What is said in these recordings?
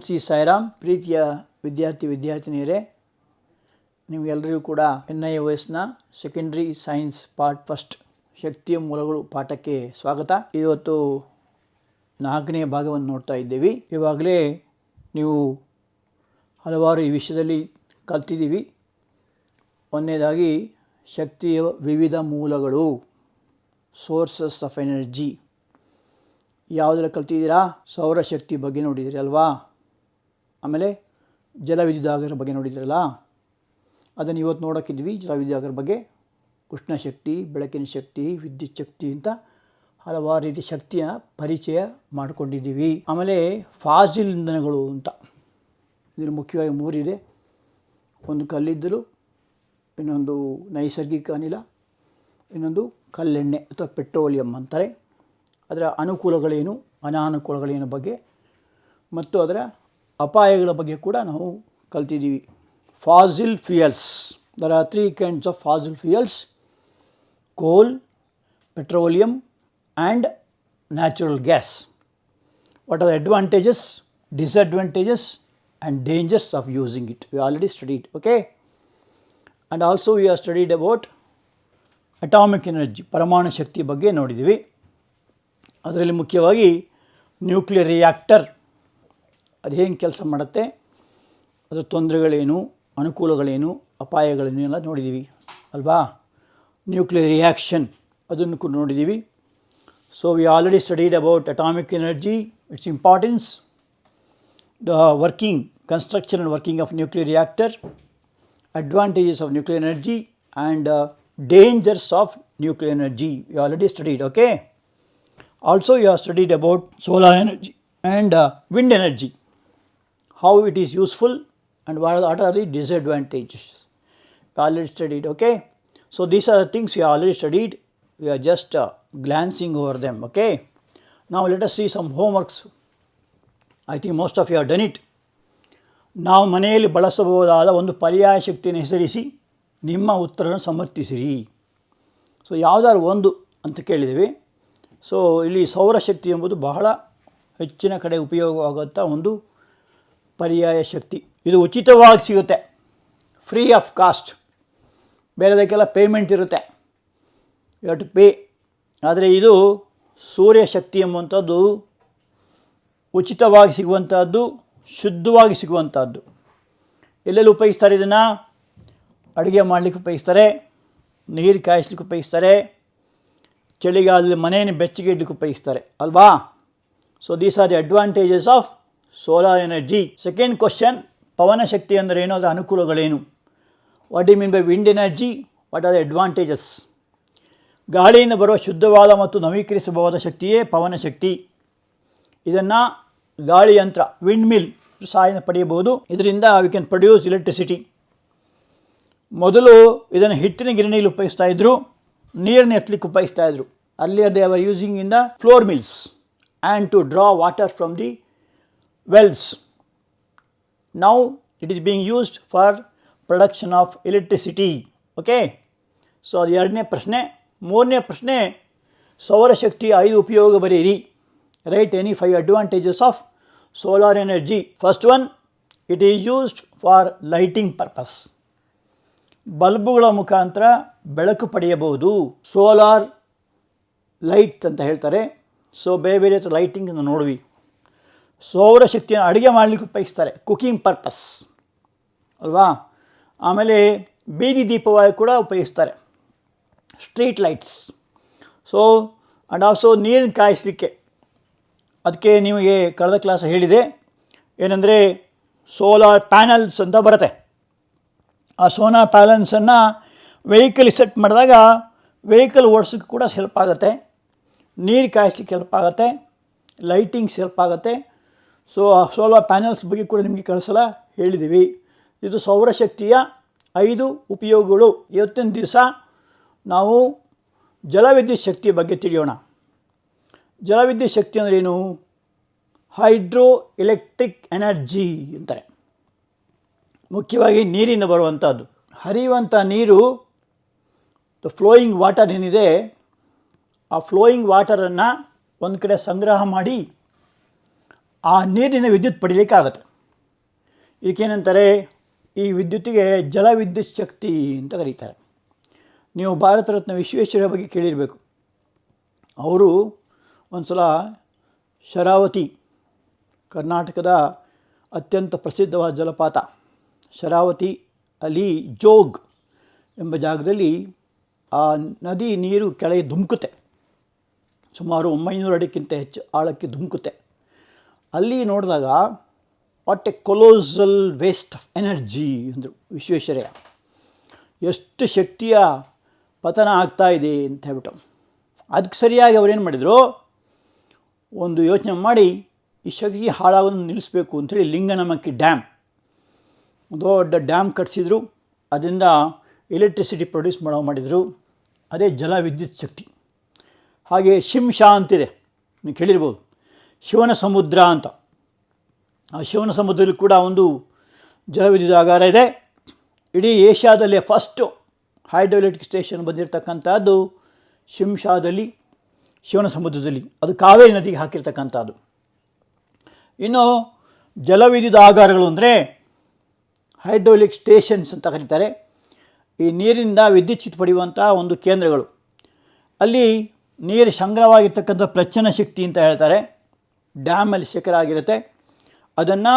ಶ್ರೀ ಸಾಯಿರಾಮ್. ಪ್ರೀತಿಯ ವಿದ್ಯಾರ್ಥಿನಿಯರೇ, ನಿಮಗೆಲ್ಲರಿಗೂ ಕೂಡ NIOSನ ಸೆಕೆಂಡ್ರಿ ಸೈನ್ಸ್ ಪಾರ್ಟ್ ಫಸ್ಟ್ ಶಕ್ತಿಯ ಮೂಲಗಳು ಪಾಠಕ್ಕೆ ಸ್ವಾಗತ. ಇವತ್ತು 4ನೇ ಭಾಗವನ್ನು ನೋಡ್ತಾ ಇದ್ದೇವೆ. ಇವಾಗಲೇ ನೀವು ಹಲವಾರು ಈ ವಿಷಯದಲ್ಲಿ ಕಲ್ತಿದ್ದೀವಿ. ಒಂದನೇದಾಗಿ ಶಕ್ತಿಯ ವಿವಿಧ ಮೂಲಗಳು, ಸೋರ್ಸಸ್ ಆಫ್ ಎನರ್ಜಿ. ಯಾವುದೆಲ್ಲ ಕಲ್ತಿದ್ದೀರಾ? ಸೌರಶಕ್ತಿ ಬಗ್ಗೆ ನೋಡಿದ್ದೀರಿ ಅಲ್ವಾ? ಆಮೇಲೆ ಜಲವಿದ್ಯುದಾಗರ ಬಗ್ಗೆ ನೋಡಿದ್ದೀರಲ್ಲ, ಅದನ್ನು ಇವತ್ತು ನೋಡೋಕ್ಕಿದ್ವಿ. ಜಲವಿದ್ಯುದಾಗರ ಬಗ್ಗೆ ಉಷ್ಣಶಕ್ತಿ, ಬೆಳಕಿನ ಶಕ್ತಿ, ವಿದ್ಯುತ್ ಶಕ್ತಿ ಅಂತ ಹಲವಾರು ರೀತಿ ಶಕ್ತಿಯ ಪರಿಚಯ ಮಾಡಿಕೊಂಡಿದ್ದೀವಿ. ಆಮೇಲೆ ಫಾಸಿಲ್ ಇಂಧನಗಳು ಅಂತ ಇದರಲ್ಲಿ ಮುಖ್ಯವಾಗಿ 3 ಇದೆ. ಒಂದು ಕಲ್ಲಿದ್ದಲು, ಇನ್ನೊಂದು ನೈಸರ್ಗಿಕ ಅನಿಲ, ಇನ್ನೊಂದು ಕಲ್ಲೆಣ್ಣೆ ಅಥವಾ ಪೆಟ್ರೋಲಿಯಂ ಅಂತಾರೆ. ಅದರ ಅನುಕೂಲಗಳೇನು, ಅನಾನುಕೂಲಗಳೇನು ಬಗ್ಗೆ ಮತ್ತು ಅದರ ಅಪಾಯಗಳ ಬಗ್ಗೆ ಕೂಡ ನಾವು ಕಲ್ತಿದ್ದೀವಿ. Fossil fuels, there are 3 kinds of fossil fuels: coal, petroleum and natural gas. What are the advantages, disadvantages and dangers of using it? We already studied, okay. And also we are studied about atomic energy, ಪರಮಾಣು ಶಕ್ತಿ ಬಗ್ಗೆ ನೋಡಿದ್ದೀವಿ. ಅದರಲ್ಲಿ ಮುಖ್ಯವಾಗಿ nuclear reactor ಅದು ಹೇಗೆ ಕೆಲಸ ಮಾಡುತ್ತೆ, ಅದರ ತೊಂದರೆಗಳೇನು, ಅನುಕೂಲಗಳೇನು, ಅಪಾಯಗಳೇನು ಎಲ್ಲ ನೋಡಿದ್ದೀವಿ ಅಲ್ವಾ? ನ್ಯೂಕ್ಲಿಯರ್ ರಿಯಾಕ್ಷನ್ ಅದನ್ನು ಕೂಡ ನೋಡಿದ್ದೀವಿ. So we already studied about atomic energy, it's importance, the working, construction and working of nuclear reactor, advantages of nuclear energy and dangers of nuclear energy. We already studied, okay. Also you have studied about solar energy and wind energy, how it is useful and what are the disadvantages. We already studied, okay. So these are the things we already studied. We are just glancing over them, okay. Now let us see some homeworks. I think most of you have done it. ನಾವು ಮನೆಯಲ್ಲಿ ಬಳಸಬಹುದಾದ ಒಂದು ಪರ್ಯಾಯ ಶಕ್ತಿಯನ್ನು ಹೆಸರಿಸಿ ನಿಮ್ಮ ಉತ್ತರವನ್ನು ಸಮರ್ಥಿಸಿರಿ. So ಯಾವುದಾದ್ರು ಒಂದು ಅಂತ ಕೇಳಿದ್ದೀವಿ. ಸೊ ಇಲ್ಲಿ ಸೌರಶಕ್ತಿ ಎಂಬುದು ಬಹಳ ಹೆಚ್ಚಿನ ಕಡೆ ಉಪಯೋಗವಾಗುವಂಥ ಒಂದು ಪರ್ಯಾಯ ಶಕ್ತಿ. ಇದು ಉಚಿತವಾಗಿ ಸಿಗುತ್ತೆ, ಫ್ರೀ ಆಫ್ ಕಾಸ್ಟ್. ಬೇರೆದಕ್ಕೆಲ್ಲ ಪೇಮೆಂಟ್ ಇರುತ್ತೆ, ಯು ಹ್ಯಾವ್ ಟು ಪೇ. ಆದರೆ ಇದು ಸೂರ್ಯಶಕ್ತಿ ಎಂಬುವಂಥದ್ದು ಉಚಿತವಾಗಿ ಸಿಗುವಂಥದ್ದು, ಶುದ್ಧವಾಗಿ ಸಿಗುವಂಥದ್ದು. ಎಲ್ಲೆಲ್ಲಿ ಉಪಯೋಗಿಸ್ತಾರೆ ಇದನ್ನು? ಅಡುಗೆ ಮಾಡಲಿಕ್ಕೆ ಉಪಯೋಗಿಸ್ತಾರೆ, ನೀರು ಕಾಯಿಸ್ಲಿಕ್ಕೆ ಉಪಯೋಗಿಸ್ತಾರೆ, ಚಳಿಗಾಲದಲ್ಲಿ ಮನೆಯನ್ನು ಬೆಚ್ಚಗೆ ಇಡಲಿಕ್ಕೆ ಉಪಯೋಗಿಸ್ತಾರೆ ಅಲ್ವಾ? So these are the advantages of solar energy. Second question, ಪವನ ಶಕ್ತಿ ಅಂದರೆ ಏನು, ಅದರ ಅನುಕೂಲಗಳೇನು? What do you mean by wind energy? What are the advantages? ಗಾಳಿಯಿಂದ ಬರುವ ಶುದ್ಧವಾದ ಮತ್ತು ನವೀಕರಿಸಬಹುದಾದ ಶಕ್ತಿಯೇ ಪವನ ಶಕ್ತಿ. ಇದನ್ನು ಗಾಳಿ ಯಂತ್ರ, ವಿಂಡ್ ಮಿಲ್ ಸಹಾಯದಿಂದ ಪಡೆಯಬಹುದು. ಇದರಿಂದ ವಿ ಕ್ಯಾನ್ ಪ್ರೊಡ್ಯೂಸ್ ಎಲೆಕ್ಟ್ರಿಸಿಟಿ. ಮೊದಲು ಇದನ್ನು ಹಿಟ್ಟಿನ ಗಿರಣಿಯಲ್ಲಿ ಉಪಯೋಗಿಸ್ತಾ ಇದ್ದರು, ನೀರನ್ನು ಎತ್ತಲಿಕ್ಕೆ ಉಪಯೋಗಿಸ್ತಾ ಇದ್ದರು. ಅಲ್ಲಿ they are using in the flour mills and to draw water from the wells. Now it is being used for production of electricity, okay. So ಅದು 2ನೇ ಪ್ರಶ್ನೆ. 3ನೇ ಪ್ರಶ್ನೆ, ಸೌರಶಕ್ತಿ 5 ಉಪಯೋಗ ಬರೆಯಿರಿ. Write any 5 advantages of solar energy. First one, it is used for lighting purpose. ಬಲ್ಬುಗಳ ಮುಖಾಂತರ ಬೆಳಕು ಪಡೆಯಬಹುದು. ಸೋಲಾರ್ ಲೈಟ್ ಅಂತ ಹೇಳ್ತಾರೆ. ಸೊ ಬೇರೆ ಬೇರೆ ಲೈಟಿಂಗ್ ನೋಡ್ವಿ. ಸೌರಶಕ್ತಿಯನ್ನು ಅಡುಗೆ ಮಾಡಲಿಕ್ಕೆ ಉಪಯೋಗಿಸ್ತಾರೆ, ಕುಕಿಂಗ್ ಪರ್ಪಸ್ ಅಲ್ವಾ? ಆಮೇಲೆ ಬೀದಿ ದೀಪವಾಗಿ ಕೂಡ ಉಪಯೋಗಿಸ್ತಾರೆ, street lights. So and also ನೀರನ್ನು ಕಾಯಿಸಲಿಕ್ಕೆ. ಅದಕ್ಕೆ ನಿಮಗೆ ಕಳೆದ ಕ್ಲಾಸ್ ಹೇಳಿದೆ ಏನಂದರೆ ಸೋಲಾರ್ ಪ್ಯಾನಲ್ಸ್ ಅಂತ ಬರುತ್ತೆ. ಆ ಸೋಲಾರ್ ಪ್ಯಾನಲ್ಸನ್ನು ವೆಹಿಕಲ್ ಸೆಟ್ ಮಾಡಿದಾಗ ವೆಹಿಕಲ್ ಓಡಿಸೋಕ್ಕೆ ಕೂಡ ಹೆಲ್ಪ್ ಆಗುತ್ತೆ, ನೀರು ಕಾಯಿಸ್ಲಿಕ್ಕೆ ಹೆಲ್ಪ್ ಆಗುತ್ತೆ, ಲೈಟಿಂಗ್ಸ್ ಹೆಲ್ಪ್ ಆಗುತ್ತೆ. ಸೊ ಆ ಸೋಲಾರ್ ಪ್ಯಾನಲ್ಸ್ ಬಗ್ಗೆ ಕೂಡ ನಿಮಗೆ ಕಳಿಸಲ ಹೇಳಿದ್ದೀವಿ. ಇದು ಸೌರಶಕ್ತಿಯ 5 ಉಪಯೋಗಗಳು. ಇವತ್ತಿನ ದಿವಸ ನಾವು ಜಲವಿದ್ಯುತ್ ಶಕ್ತಿಯ ಬಗ್ಗೆ ತಿಳಿಯೋಣ. ಜಲವಿದ್ಯುತ್ ಶಕ್ತಿ ಅಂದರೆ ಏನು? ಹೈಡ್ರೋ ಎಲೆಕ್ಟ್ರಿಕ್ ಎನರ್ಜಿ ಅಂತಾರೆ. ಮುಖ್ಯವಾಗಿ ನೀರಿಂದ ಬರುವಂಥದ್ದು. ಹರಿಯುವಂಥ ನೀರು, ದ ಫ್ಲೋಯಿಂಗ್ ವಾಟರ್ ಏನಿದೆ, ಆ ಫ್ಲೋಯಿಂಗ್ ವಾಟರನ್ನು ಒಂದು ಕಡೆ ಸಂಗ್ರಹ ಮಾಡಿ ಆ ನೀರಿನ ವಿದ್ಯುತ್ ಪಡೀಲಿಕ್ಕಾಗತ್ತೆ. ಇದಕ್ಕೇನಂತಾರೆ, ಈ ವಿದ್ಯುತ್ತಿಗೆ ಜಲವಿದ್ಯುತ್ ಶಕ್ತಿ ಅಂತ ಕರೀತಾರೆ. ನೀವು ಭಾರತ ರತ್ನ ವಿಶ್ವೇಶ್ವರಯ್ಯ ಬಗ್ಗೆ ಕೇಳಿರಬೇಕು. ಅವರು ಒಂದು ಸಲ ಶರಾವತಿ, ಕರ್ನಾಟಕದ ಅತ್ಯಂತ ಪ್ರಸಿದ್ಧವಾದ ಜಲಪಾತ ಶರಾವತಿ ಅಲ್ಲಿ ಜೋಗ್ ಎಂಬ ಜಾಗದಲ್ಲಿ ಆ ನದಿ ನೀರು ಕೆಳಗೆ ಧುಮುಕುತ್ತೆ. ಸುಮಾರು 900 ಅಡಿಗಿಂತ ಹೆಚ್ಚು ಆಳಕ್ಕೆ ಧುಮುಕುತ್ತೆ. ಅಲ್ಲಿ ನೋಡಿದಾಗ what a colossal waste of energy ಅಂದರು ವಿಶ್ವೇಶ್ವರಯ್ಯ. ಎಷ್ಟು ಶಕ್ತಿಯ ಪತನ ಆಗ್ತಾ ಇದೆ ಅಂತ ಹೇಳ್ಬಿಟ್ಟು. ಅದಕ್ಕೆ ಸರಿಯಾಗಿ ಅವರೇನು ಮಾಡಿದರು, ಒಂದು ಯೋಚನೆ ಮಾಡಿ ಈ ಶಕ್ತಿ ಹಾಳಾಗೋದನ್ನು ನಿಲ್ಲಿಸಬೇಕು ಅಂಥೇಳಿ ಲಿಂಗನಮಕ್ಕಿ ಡ್ಯಾಮ್, ದೊಡ್ಡ ಡ್ಯಾಮ್ ಕಟ್ಟಿಸಿದ್ರು. ಅದರಿಂದ ಎಲೆಕ್ಟ್ರಿಸಿಟಿ ಪ್ರೊಡ್ಯೂಸ್ ಮಾಡಿದರು. ಅದೇ ಜಲ ವಿದ್ಯುತ್ ಶಕ್ತಿ. ಹಾಗೆ ಶಿಂಷಾ ಅಂತಿದೆ, ನೀವು ಕೇಳಿರ್ಬೋದು, ಶಿವನ ಸಮುದ್ರ ಅಂತ. ಆ ಶಿವನ ಸಮುದ್ರದಲ್ಲಿ ಕೂಡ ಒಂದು ಜಲವಿದ್ಯುತ್ ಆಗಾರ ಇದೆ. ಇಡೀ ಏಷ್ಯಾದಲ್ಲೇ ಫಸ್ಟು ಹೈಡ್ರೋ ಎಲೆಕ್ಟ್ರಿಕ್ ಸ್ಟೇಷನ್ ಬಂದಿರತಕ್ಕಂಥದ್ದು ಶಿಂಷಾದಲ್ಲಿ, ಶಿವನ ಸಮುದ್ರದಲ್ಲಿ. ಅದು ಕಾವೇರಿ ನದಿಗೆ ಹಾಕಿರ್ತಕ್ಕಂಥದ್ದು. ಇನ್ನು ಜಲವಿದ್ಯುತ್ ಆಗಾರಗಳು ಅಂದರೆ ಹೈಡ್ರೋ ಎಲೆಕ್ಟ್ರಿಕ್ ಸ್ಟೇಷನ್ಸ್ ಅಂತ ಕರೀತಾರೆ. ಈ ನೀರಿನಿಂದ ವಿದ್ಯುತ್ ಶಕ್ತಿ ಪಡೆಯುವಂಥ ಒಂದು ಕೇಂದ್ರಗಳು. ಅಲ್ಲಿ ನೀರು ಸಂಗ್ರಹವಾಗಿರ್ತಕ್ಕಂಥ ಪ್ರಚನ ಶಕ್ತಿ ಅಂತ ಹೇಳ್ತಾರೆ. ಡ್ಯಾಮಲ್ಲಿ ಶೇಖರ ಆಗಿರುತ್ತೆ. ಅದನ್ನು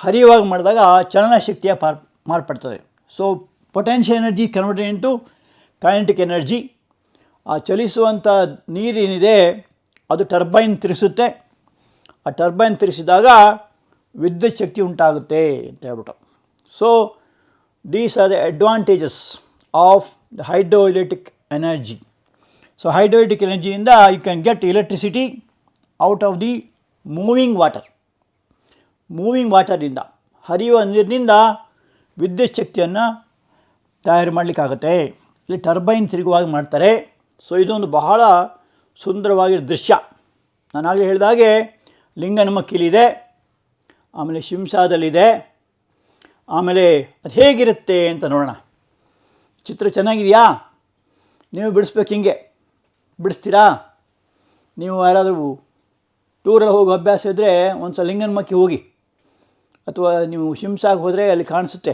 ಹರಿಯುವಾಗ ಮಾಡಿದಾಗ ಚಲನಶಕ್ತಿಯ ಮಾರ್ಪಡ್ತದೆ. So potential energy converted into kinetic energy. ಆ ಚಲಿಸುವಂಥ ನೀರೇನಿದೆ ಅದು ಟರ್ಬೈನ್ ತಿರುಗಿಸುತ್ತೆ. ಆ ಟರ್ಬೈನ್ ತಿರುಗಿಸಿದಾಗ ವಿದ್ಯುತ್ ಶಕ್ತಿ ಉಂಟಾಗುತ್ತೆ ಅಂತ ಹೇಳ್ಬಿಟ್ಟು. So these are the advantages of the hydroelectric energy. So hydroelectric ಎನರ್ಜಿಯಿಂದ you can get electricity out of the moving water. Moving ವಾಟರಿಂದ, ಹರಿಯುವ ನೀರಿನಿಂದ ವಿದ್ಯುತ್ ಶಕ್ತಿಯನ್ನು ತಯಾರು ಮಾಡಲಿಕ್ಕಾಗುತ್ತೆ. ಇಲ್ಲಿ ಟರ್ಬೈನ್ ತಿರುಗುವಾಗಿ ಮಾಡ್ತಾರೆ. ಸೊ ಇದೊಂದು ಬಹಳ ಸುಂದರವಾಗಿರೋ ದೃಶ್ಯ. ನಾನಾಗಲೇ ಹೇಳಿದಾಗೆ ಲಿಂಗನಮಕ್ಕಿಲಿದೆ, ಆಮೇಲೆ ಶಿಂಷಾದಲ್ಲಿದೆ. ಆಮೇಲೆ ಅದು ಹೇಗಿರುತ್ತೆ ಅಂತ ನೋಡೋಣ. ಚಿತ್ರ ಚೆನ್ನಾಗಿದೆಯಾ? ನೀವು ಬಿಡಿಸ್ಬೇಕು. ಹಿಂಗೆ ಬಿಡಿಸ್ತೀರಾ? ನೀವು ಯಾರಾದರೂ ಟೂರಲ್ಲಿ ಹೋಗೋ ಅಭ್ಯಾಸ ಇದ್ದರೆ ಒಂದು ಸಲ ಲಿಂಗನಮಕ್ಕಿ ಹೋಗಿ, ಅಥವಾ ನೀವು ಶಿಂಷಾಗೆ ಹೋದರೆ ಅಲ್ಲಿ ಕಾಣಿಸುತ್ತೆ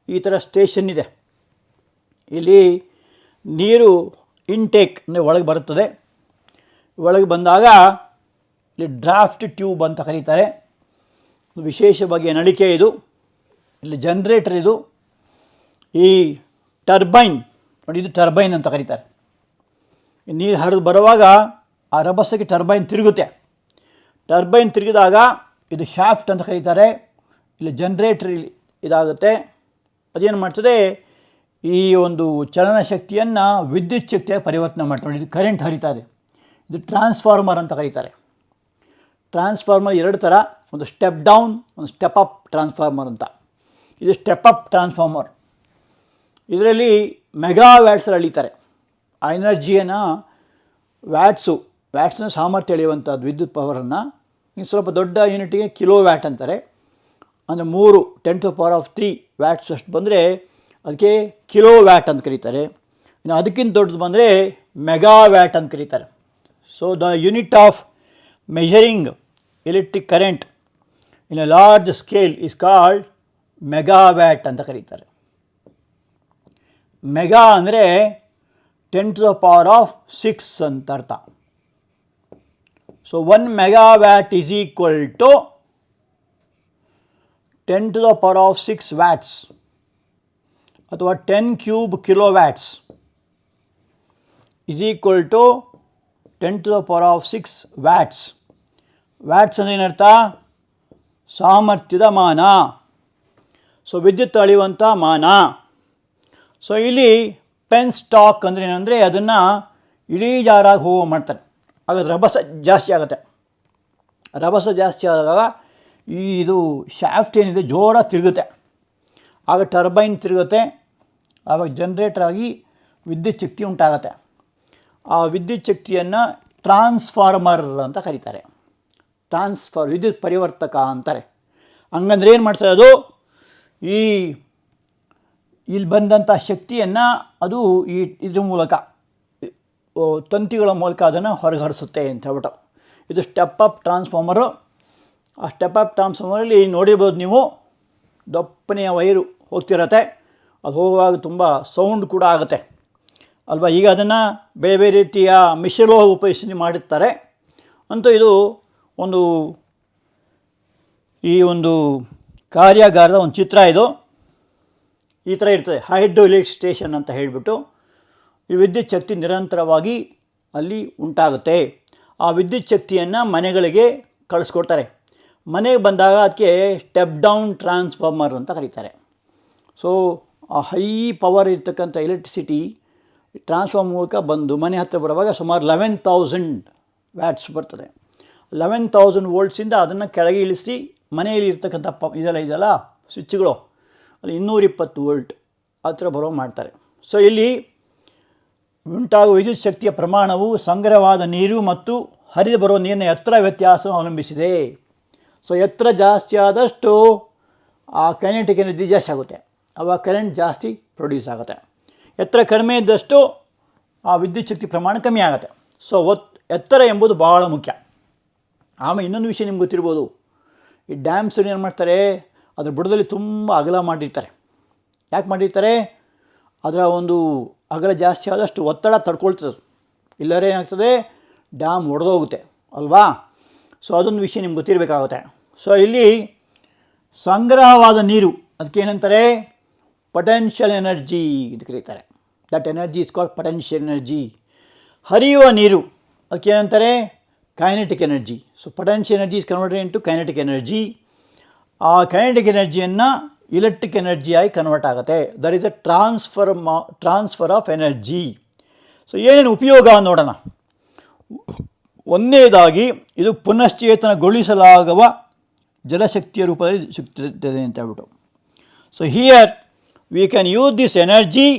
ಈ ಥರ ಸ್ಟೇಷನ್ ಇದೆ. ಇಲ್ಲಿ ನೀರು ಇಂಟೇಕ್ ಅಂದರೆ ಒಳಗೆ ಬರುತ್ತದೆ. ಒಳಗೆ ಬಂದಾಗ ಇಲ್ಲಿ ಡ್ರಾಫ್ಟ್ ಟ್ಯೂಬ್ ಅಂತ ಕರೀತಾರೆ. ವಿಶೇಷ ಬಗೆಯ ನಳಿಕೆ ಇದು. ಇಲ್ಲಿ ಜನ್ರೇಟರ್ ಇದು. ಈ ಟರ್ಬೈನ್ ನೋಡಿ, ಇದು ಟರ್ಬೈನ್ ಅಂತ ಕರೀತಾರೆ. ನೀರು ಹರಿದು ಬರುವಾಗ ಆ ರಭಸಕ್ಕೆ ಟರ್ಬೈನ್ ತಿರುಗುತ್ತೆ. ಟರ್ಬೈನ್ ತಿರುಗಿದಾಗ ಇದು ಶಾಫ್ಟ್ ಅಂತ ಕರೀತಾರೆ. ಇಲ್ಲಿ ಜನ್ರೇಟರ್ ಇದಾಗುತ್ತೆ. ಅದೇನು ಮಾಡ್ತದೆ, ಈ ಒಂದು ಚಲನಶಕ್ತಿಯನ್ನು ವಿದ್ಯುತ್ ಶಕ್ತಿಯಾಗಿ ಪರಿವರ್ತನೆ ಮಾಡ್ತಾರೆ. ಇದು ಕರೆಂಟ್ ಹರಿತಾ ಇದೆ. ಇದು ಟ್ರಾನ್ಸ್ಫಾರ್ಮರ್ ಅಂತ ಕರೀತಾರೆ. ಟ್ರಾನ್ಸ್ಫಾರ್ಮರ್ 2 ಥರ, ಒಂದು ಸ್ಟೆಪ್ ಡೌನ್, ಒಂದು ಸ್ಟೆಪ್ ಅಪ್ ಟ್ರಾನ್ಸ್ಫಾರ್ಮರ್ ಅಂತ. ಇದು ಸ್ಟೆಪ್ ಅಪ್ ಟ್ರಾನ್ಸ್ಫಾರ್ಮರ್. ಇದರಲ್ಲಿ ಮೆಗಾವ್ಯಾಟ್ಸಲ್ಲಿ ಅಳೀತಾರೆ. ಆ ಎನರ್ಜಿಯನ್ನು ವ್ಯಾಟ್ಸ್ನ ಸಾಮರ್ಥ್ಯ ಎಳೆಯುವಂಥದ್ದು ವಿದ್ಯುತ್ ಪವರನ್ನು. ಇನ್ನು ಸ್ವಲ್ಪ ದೊಡ್ಡ ಯೂನಿಟಿಗೆ ಕಿಲೋ ವ್ಯಾಟ್ ಅಂತಾರೆ. ಅಂದರೆ 3 × 10³ ವ್ಯಾಟ್ಸ್ ಅಷ್ಟು ಬಂದರೆ ಅದಕ್ಕೆ ಕಿಲೋ ವ್ಯಾಟ್ ಅಂತ ಕರೀತಾರೆ. ಇನ್ನು ಅದಕ್ಕಿಂತ ದೊಡ್ಡದು ಬಂದರೆ ಮೆಗಾ ವ್ಯಾಟ್ ಅಂತ ಕರೀತಾರೆ. So the unit of measuring electric current in a large scale is called megawatt ಅಂತ ಕರೀತಾರೆ. ಮೆಗಾ ಅಂದರೆ 10⁻⁶ ಅಂತ ಅರ್ಥ. So 1 megawatt is equal to 10⁻⁶ watts ಅಥವಾ 10³ kilowatts is equal to 10⁻⁶ watts. Watts ಅಂದರೆ ಏನರ್ಥ? ಸಾಮರ್ಥ್ಯದ ಮಾನ. ಸೊ ವಿದ್ಯುತ್ ಅಳೆಯುವಂಥ ಮಾನ. ಸೊ ಇಲ್ಲಿ ಪೆನ್ ಸ್ಟಾಕ್ ಅಂದರೆ ಏನಂದರೆ ಅದನ್ನು ಇಳಿಜಾರಾಗಿ ಹೋಗೋ ಮಾಡ್ತಾರೆ. ಆಗ ರಭಸ ಜಾಸ್ತಿ ಆಗುತ್ತೆ. ರಭಸ ಜಾಸ್ತಿ ಆದಾಗ ಇದು ಶಾಫ್ಟ್ ಏನಿದೆ ಜೋರಾಗಿ ತಿರುಗುತ್ತೆ. ಆಗ ಟರ್ಬೈನ್ ತಿರುಗುತ್ತೆ. ಆವಾಗ ಜನ್ರೇಟರ್ ಆಗಿ ವಿದ್ಯುತ್ ಶಕ್ತಿ ಉಂಟಾಗತ್ತೆ. ಆ ವಿದ್ಯುತ್ ಶಕ್ತಿಯನ್ನು ಟ್ರಾನ್ಸ್ಫಾರ್ಮರ್ ಅಂತ ಕರೀತಾರೆ. ವಿದ್ಯುತ್ ಪರಿವರ್ತಕ ಅಂತಾರೆ. ಹಂಗಂದ್ರೆ ಏನು ಮಾಡ್ತಾರೆ, ಅದು ಇಲ್ಲಿ ಬಂದಂಥ ಶಕ್ತಿಯನ್ನು ಅದು ಇದ್ರ ಮೂಲಕ ತಂತಿಗಳ ಮೂಲಕ ಅದನ್ನು ಹೊರಗೆ ಹರಿಸುತ್ತೆ ಅಂತ ಹೇಳ್ಬಿಟ್ಟು. ಇದು ಸ್ಟೆಪ್ ಅಪ್ ಟ್ರಾನ್ಸ್ಫಾರ್ಮರು. ಆ ಸ್ಟೆಪ್ ಅಪ್ ಟ್ರಾನ್ಸ್ಫಾರ್ಮರಲ್ಲಿ ನೋಡಿರ್ಬೋದು ನೀವು, ದಪ್ಪನೆಯ ವೈರು ಹೋಗ್ತಿರತ್ತೆ. ಅದು ಹೋಗುವಾಗ ತುಂಬ ಸೌಂಡ್ ಕೂಡ ಆಗುತ್ತೆ ಅಲ್ವಾ. ಈಗ ಅದನ್ನು ಬೇರೆ ಬೇರೆ ರೀತಿಯ ಮಿಶ್ರಲೋಹ ಉಪಯೋಗಿಸಿ ಮಾಡಿರ್ತಾರೆ. ಅಂತೂ ಇದು ಈ ಒಂದು ಕಾರ್ಯಾಗಾರದ ಒಂದು ಚಿತ್ರ. ಇದು ಈ ಥರ ಇರ್ತದೆ, ಹೈಡ್ರೋಲಿಕ್ ಸ್ಟೇಷನ್ ಅಂತ ಹೇಳಿಬಿಟ್ಟು. ಈ ವಿದ್ಯುತ್ ಶಕ್ತಿ ನಿರಂತರವಾಗಿ ಅಲ್ಲಿ ಉಂಟಾಗುತ್ತೆ. ಆ ವಿದ್ಯುತ್ ಶಕ್ತಿಯನ್ನು ಮನೆಗಳಿಗೆ ಕಳಿಸ್ಕೊಡ್ತಾರೆ. ಮನೆಗೆ ಬಂದಾಗ ಅದಕ್ಕೆ ಸ್ಟೆಪ್ ಡೌನ್ ಟ್ರಾನ್ಸ್ಫಾರ್ಮರ್ ಅಂತ ಕರೀತಾರೆ. ಸೊ ಆ ಹೈ ಪವರ್ ಇರ್ತಕ್ಕಂಥ ಎಲೆಕ್ಟ್ರಿಸಿಟಿ ಟ್ರಾನ್ಸ್ಫಾರ್ಮರ್ ಮೂಲಕ ಬಂದು ಮನೆ ಹತ್ತಿರ ಬರುವಾಗ ಸುಮಾರು 11,000 ವ್ಯಾಟ್ಸ್ ಬರ್ತದೆ. 11,000 ವೋಲ್ಟ್ಸಿಂದ ಅದನ್ನು ಕೆಳಗೆ ಇಳಿಸಿ ಮನೆಯಲ್ಲಿ ಇರ್ತಕ್ಕಂಥ ಇದೆಲ್ಲ ಸ್ವಿಚ್ಗಳು ಅಲ್ಲಿ 220 ವೋಲ್ಟ್ ಆ ಥರ ಬರೋ ಮಾಡ್ತಾರೆ. ಸೊ ಇಲ್ಲಿ ಉಂಟಾಗುವ ವಿದ್ಯುತ್ ಶಕ್ತಿಯ ಪ್ರಮಾಣವು ಸಂಗ್ರಹವಾದ ನೀರು ಮತ್ತು ಹರಿದು ಬರುವ ನೀರಿನ ಎತ್ತರ ವ್ಯತ್ಯಾಸವನ್ನು ಅವಲಂಬಿಸಿದೆ. ಸೊ ಎತ್ತರ ಜಾಸ್ತಿ ಆದಷ್ಟು ಆ ಕೈನೆಟಿಕ್ ಎನರ್ಜಿ ಜಾಸ್ತಿ ಆಗುತ್ತೆ, ಆವಾಗ ಕರೆಂಟ್ ಜಾಸ್ತಿ ಪ್ರೊಡ್ಯೂಸ್ ಆಗುತ್ತೆ. ಎತ್ತರ ಕಡಿಮೆ ಇದ್ದಷ್ಟು ಆ ವಿದ್ಯುತ್ ಶಕ್ತಿ ಪ್ರಮಾಣ ಕಮ್ಮಿ ಆಗುತ್ತೆ. ಸೊ ಎತ್ತರ ಎಂಬುದು ಭಾಳ ಮುಖ್ಯ. ಆಮೇಲೆ ಇನ್ನೊಂದು ವಿಷಯ ನಿಮ್ಗೆ ಗೊತ್ತಿರ್ಬೋದು, ಈ ಡ್ಯಾಮ್ಸ್ ಏನು ಮಾಡ್ತಾರೆ, ಅದರ ಬುಡದಲ್ಲಿ ತುಂಬ ಅಗಲ ಮಾಡಿರ್ತಾರೆ. ಯಾಕೆ ಮಾಡಿರ್ತಾರೆ? ಅದರ ಒಂದು ಅಗಲ ಜಾಸ್ತಿ ಆದಷ್ಟು ಒತ್ತಡ ತಡ್ಕೊಳ್ತದೆ, ಇಲ್ಲರೆ ಏನಾಗ್ತದೆ ಡ್ಯಾಮ್ ಒಡೆದೋಗುತ್ತೆ ಅಲ್ವಾ. ಸೊ ಅದೊಂದು ವಿಷಯ ನಿಮ್ಗೆ ಗೊತ್ತಿರಬೇಕಾಗುತ್ತೆ. ಸೊ ಇಲ್ಲಿ ಸಂಗ್ರಹವಾದ ನೀರು ಅದಕ್ಕೇನಂತಾರೆ, ಪೊಟೆನ್ಷಿಯಲ್ ಎನರ್ಜಿ ಅಂತ ಕರೀತಾರೆ. That energy is called potential energy. ಹರಿಯುವ ನೀರು ಅದಕ್ಕೇನಂತಾರೆ, kinetic energy. So potential energy is converted into kinetic energy. ಆ ಕೈನೆಟಿಕ್ ಎನರ್ಜಿಯನ್ನು ಇಲೆಕ್ಟ್ರಿಕ್ ಎನರ್ಜಿಯಾಗಿ ಕನ್ವರ್ಟ್ ಆಗುತ್ತೆ. There is a transfer of energy. So ಏನೇನು ಉಪಯೋಗ ನೋಡೋಣ. ಒಂದನೇದಾಗಿ ಇದು ಪುನಶ್ಚೇತನಗೊಳಿಸಲಾಗುವ ಜಲಶಕ್ತಿಯ ರೂಪದಲ್ಲಿ ಸಿಗ್ತದೆ ಅಂತ ಹೇಳ್ಬಿಟ್ಟು. So here we can use this energy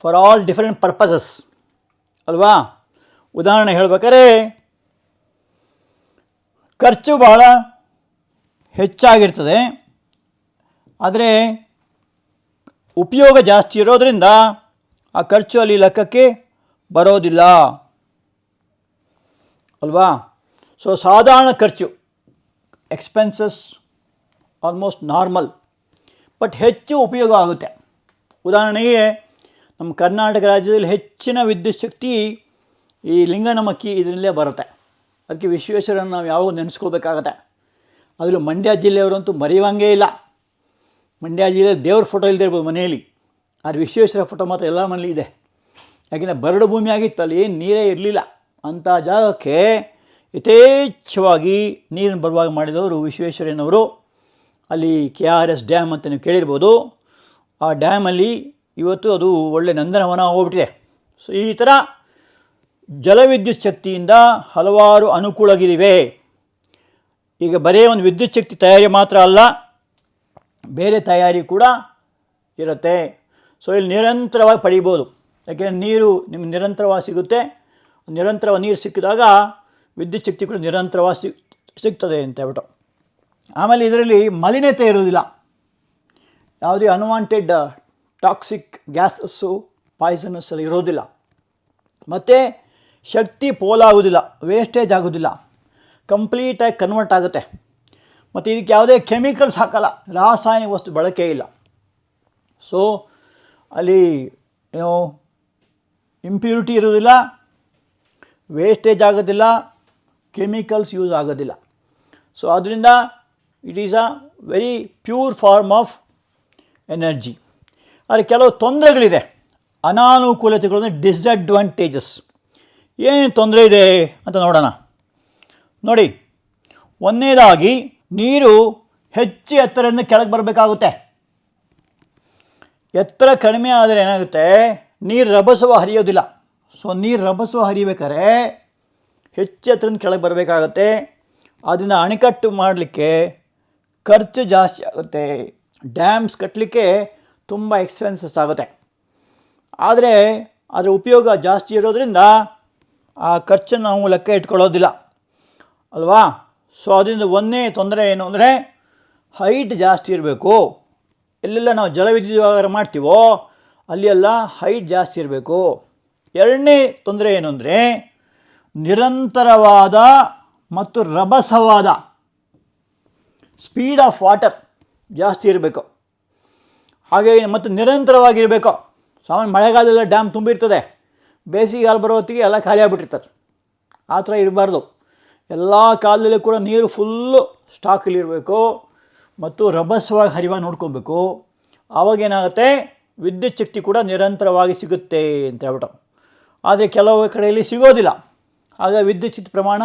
for all different purposes ಅಲ್ವಾ. ಉದಾಹರಣೆ ಹೇಳ್ಬೇಕಾದ್ರೆ ಖರ್ಚು ಭಾಳ ಹೆಚ್ಚಾಗಿರ್ತದೆ, ಆದರೆ ಉಪಯೋಗ ಜಾಸ್ತಿ ಇರೋದರಿಂದ ಆ ಖರ್ಚು ಅಲ್ಲಿ ಲೆಕ್ಕಕ್ಕೆ ಬರೋದಿಲ್ಲ ಅಲ್ವಾ. ಸೊ ಸಾಧಾರಣ ಖರ್ಚು ಎಕ್ಸ್ಪೆನ್ಸಸ್ ಆಲ್ಮೋಸ್ಟ್ ನಾರ್ಮಲ್, ಬಟ್ ಹೆಚ್ಚು ಉಪಯೋಗ ಆಗುತ್ತೆ. ಉದಾಹರಣೆಗೆ ನಮ್ಮ ಕರ್ನಾಟಕ ರಾಜ್ಯದಲ್ಲಿ ಹೆಚ್ಚಿನ ವಿದ್ಯುತ್ ಶಕ್ತಿ ಈ ಲಿಂಗನಮಕ್ಕಿ ಇದರಲ್ಲೇ ಬರುತ್ತೆ. ಅದಕ್ಕೆ ವಿಶ್ವೇಶ್ವರನ್ನು ನಾವು ಯಾವಾಗ ನೆನೆಸ್ಕೊಳ್ಬೇಕಾಗತ್ತೆ. ಅದರಲ್ಲೂ ಮಂಡ್ಯ ಜಿಲ್ಲೆಯವರಂತೂ ಮರೆಯುವಂಗೇ ಇಲ್ಲ. ಮಂಡ್ಯ ಜಿಲ್ಲೆ ದೇವ್ರ ಫೋಟೋ ಇಲ್ಲದೆ ಇರ್ಬೋದು ಮನೆಯಲ್ಲಿ, ಆದರೆ ವಿಶ್ವೇಶ್ವರ ಫೋಟೋ ಮಾತ್ರ ಎಲ್ಲ ಮನೇಲಿ ಇದೆ. ಯಾಕೆಂದರೆ ಬರಡು ಭೂಮಿ ಆಗಿತ್ತು, ಅಲ್ಲಿ ಏನು ನೀರೇ ಇರಲಿಲ್ಲ. ಅಂಥ ಜಾಗಕ್ಕೆ ಯಥೇಚ್ಛವಾಗಿ ನೀರನ್ನು ಬರುವಾಗ ಮಾಡಿದವರು ವಿಶ್ವೇಶ್ವರಯ್ಯನವರು. ಅಲ್ಲಿ KRS ಡ್ಯಾಮ್ ಅಂತ ನೀವು ಕೇಳಿರ್ಬೋದು. ಆ ಡ್ಯಾಮಲ್ಲಿ ಇವತ್ತು ಅದು ಒಳ್ಳೆ ನಂದನವನ ಹೋಗ್ಬಿಟ್ಟಿದೆ. ಸೊ ಈ ಥರ ಜಲವಿದ್ಯುತ್ ಶಕ್ತಿಯಿಂದ ಹಲವಾರು ಅನುಕೂಲಗಳಿವೆ. ಈಗ ಬರೀ ಒಂದು ವಿದ್ಯುತ್ ಶಕ್ತಿ ತಯಾರಿ ಮಾತ್ರ ಅಲ್ಲ, ಬೇರೆ ತಯಾರಿ ಕೂಡ ಇರುತ್ತೆ. ಸೊ ಇಲ್ಲಿ ನಿರಂತರವಾಗಿ ಪಡೀಬೋದು. ಯಾಕೆಂದರೆ ನೀರು ನಿಮ್ಗೆ ನಿರಂತರವಾಗಿ ಸಿಗುತ್ತೆ. ನಿರಂತರವಾಗಿ ನೀರು ಸಿಕ್ಕಿದಾಗ ವಿದ್ಯುತ್ ಶಕ್ತಿ ಕೂಡ ನಿರಂತರವಾಗಿ ಸಿಗ್ತದೆ ಅಂತ ಹೇಳ್ಬಿಟ್ಟು. ಆಮೇಲೆ ಇದರಲ್ಲಿ ಮಲಿನತೆ ಇರೋದಿಲ್ಲ, ಯಾವುದೇ ಅನ್ವಾಂಟೆಡ್ ಟಾಕ್ಸಿಕ್ ಗ್ಯಾಸಸ್ಸು ಪಾಯ್ಸನಸ್ ಎಲ್ಲ ಇರೋದಿಲ್ಲ. ಮತ್ತು ಶಕ್ತಿ ಪೋಲಾಗೋದಿಲ್ಲ, ವೇಸ್ಟೇಜ್ ಆಗೋದಿಲ್ಲ, ಕಂಪ್ಲೀಟಾಗಿ ಕನ್ವರ್ಟ್ ಆಗುತ್ತೆ. ಮತ್ತು ಇದಕ್ಕೆ ಯಾವುದೇ ಕೆಮಿಕಲ್ಸ್ ಹಾಕಲ್ಲ, ರಾಸಾಯನಿಕ ವಸ್ತು ಬಳಕೆ ಇಲ್ಲ. ಸೊ ಅಲ್ಲಿ ಇಂಪ್ಯೂರಿಟಿ ಇರೋದಿಲ್ಲ, ವೇಸ್ಟೇಜ್ ಆಗೋದಿಲ್ಲ, ಕೆಮಿಕಲ್ಸ್ ಯೂಸ್ ಆಗೋದಿಲ್ಲ. ಸೊ ಆದ್ದರಿಂದ it is a very pure form of energy. ಆದರೆ ಕೆಲವು ತೊಂದರೆಗಳಿದೆ, ಅನಾನುಕೂಲತೆಗಳು ಅಂದರೆ ಡಿಸ್ಅಡ್ವಾಂಟೇಜಸ್. ಏನೇನು ತೊಂದರೆ ಇದೆ ಅಂತ ನೋಡೋಣ. ನೋಡಿ, ಒಂದನೇದಾಗಿ ನೀರು ಹೆಚ್ಚು ಎತ್ತರದಿಂದ ಕೆಳಗೆ ಬರಬೇಕಾಗುತ್ತೆ. ಎತ್ತರ ಕಡಿಮೆ ಆದರೆ ಏನಾಗುತ್ತೆ, ನೀರು ರಭಸವ ಹರಿಯೋದಿಲ್ಲ. ಸೊ ನೀರು ರಭಸವ ಹರಿಬೇಕಾದ್ರೆ ಹೆಚ್ಚು ಎತ್ತರದಿಂದ ಕೆಳಗೆ ಬರಬೇಕಾಗತ್ತೆ. ಅದನ್ನು ಅಣೆಕಟ್ಟು ಮಾಡಲಿಕ್ಕೆ ಖರ್ಚು ಜಾಸ್ತಿ ಆಗುತ್ತೆ. ಡ್ಯಾಮ್ಸ್ ಕಟ್ಟಲಿಕ್ಕೆ ತುಂಬ ಎಕ್ಸ್ಪೆನ್ಸಸ್ ಆಗುತ್ತೆ. ಆದರೆ ಅದರ ಉಪಯೋಗ ಜಾಸ್ತಿ ಇರೋದರಿಂದ ಆ ಖರ್ಚನ್ನು ನಾವು ಲೆಕ್ಕ ಇಟ್ಕೊಳ್ಳೋದಿಲ್ಲ ಅಲ್ವಾ. ಸೊ ಅದರಿಂದ ಒಂದೇ ತೊಂದರೆ ಏನು ಅಂದರೆ ಹೈಟ್ ಜಾಸ್ತಿ ಇರಬೇಕು. ಎಲ್ಲೆಲ್ಲ ನಾವು ಜಲವಿದ್ಯುತ್ ವ್ಯವಹಾರ ಮಾಡ್ತೀವೋ ಅಲ್ಲಿ ಎಲ್ಲ ಹೈಟ್ ಜಾಸ್ತಿ ಇರಬೇಕು. ಎರಡನೇ ತೊಂದರೆ ಏನು ಅಂದರೆ ನಿರಂತರವಾದ ಮತ್ತು ರಭಸವಾದ ಸ್ಪೀಡ್ ಆಫ್ ವಾಟರ್ ಜಾಸ್ತಿ ಇರಬೇಕು. ಹಾಗೆ ಮತ್ತು ನಿರಂತರವಾಗಿರಬೇಕು. ಸಾಮಾನ್ಯ ಮಳೆಗಾಲದಲ್ಲಿ ಡ್ಯಾಮ್ ತುಂಬಿರ್ತದೆ, ಬೇಸಿಗೆಗಾಲ ಬರೋ ಹೊತ್ತಿಗೆ ಎಲ್ಲ ಖಾಲಿ ಆಗಿಬಿಟ್ಟಿರ್ತದೆ. ಆ ಥರ ಇರಬಾರ್ದು. ಎಲ್ಲ ಕಾಲದಲ್ಲೂ ಕೂಡ ನೀರು ಫುಲ್ಲು ಸ್ಟಾಕಲ್ಲಿರಬೇಕು ಮತ್ತು ರಭಸವಾಗಿ ಹರಿವಾಗಿ ನೋಡ್ಕೊಬೇಕು. ಆವಾಗೇನಾಗುತ್ತೆ, ವಿದ್ಯುತ್ ಶಕ್ತಿ ಕೂಡ ನಿರಂತರವಾಗಿ ಸಿಗುತ್ತೆ ಅಂತ ಹೇಳ್ಬಿಟ್ಟು. ಆದರೆ ಕೆಲವು ಕಡೆಯಲ್ಲಿ ಸಿಗೋದಿಲ್ಲ, ಆಗ ವಿದ್ಯುತ್ ಶಕ್ತಿ ಪ್ರಮಾಣ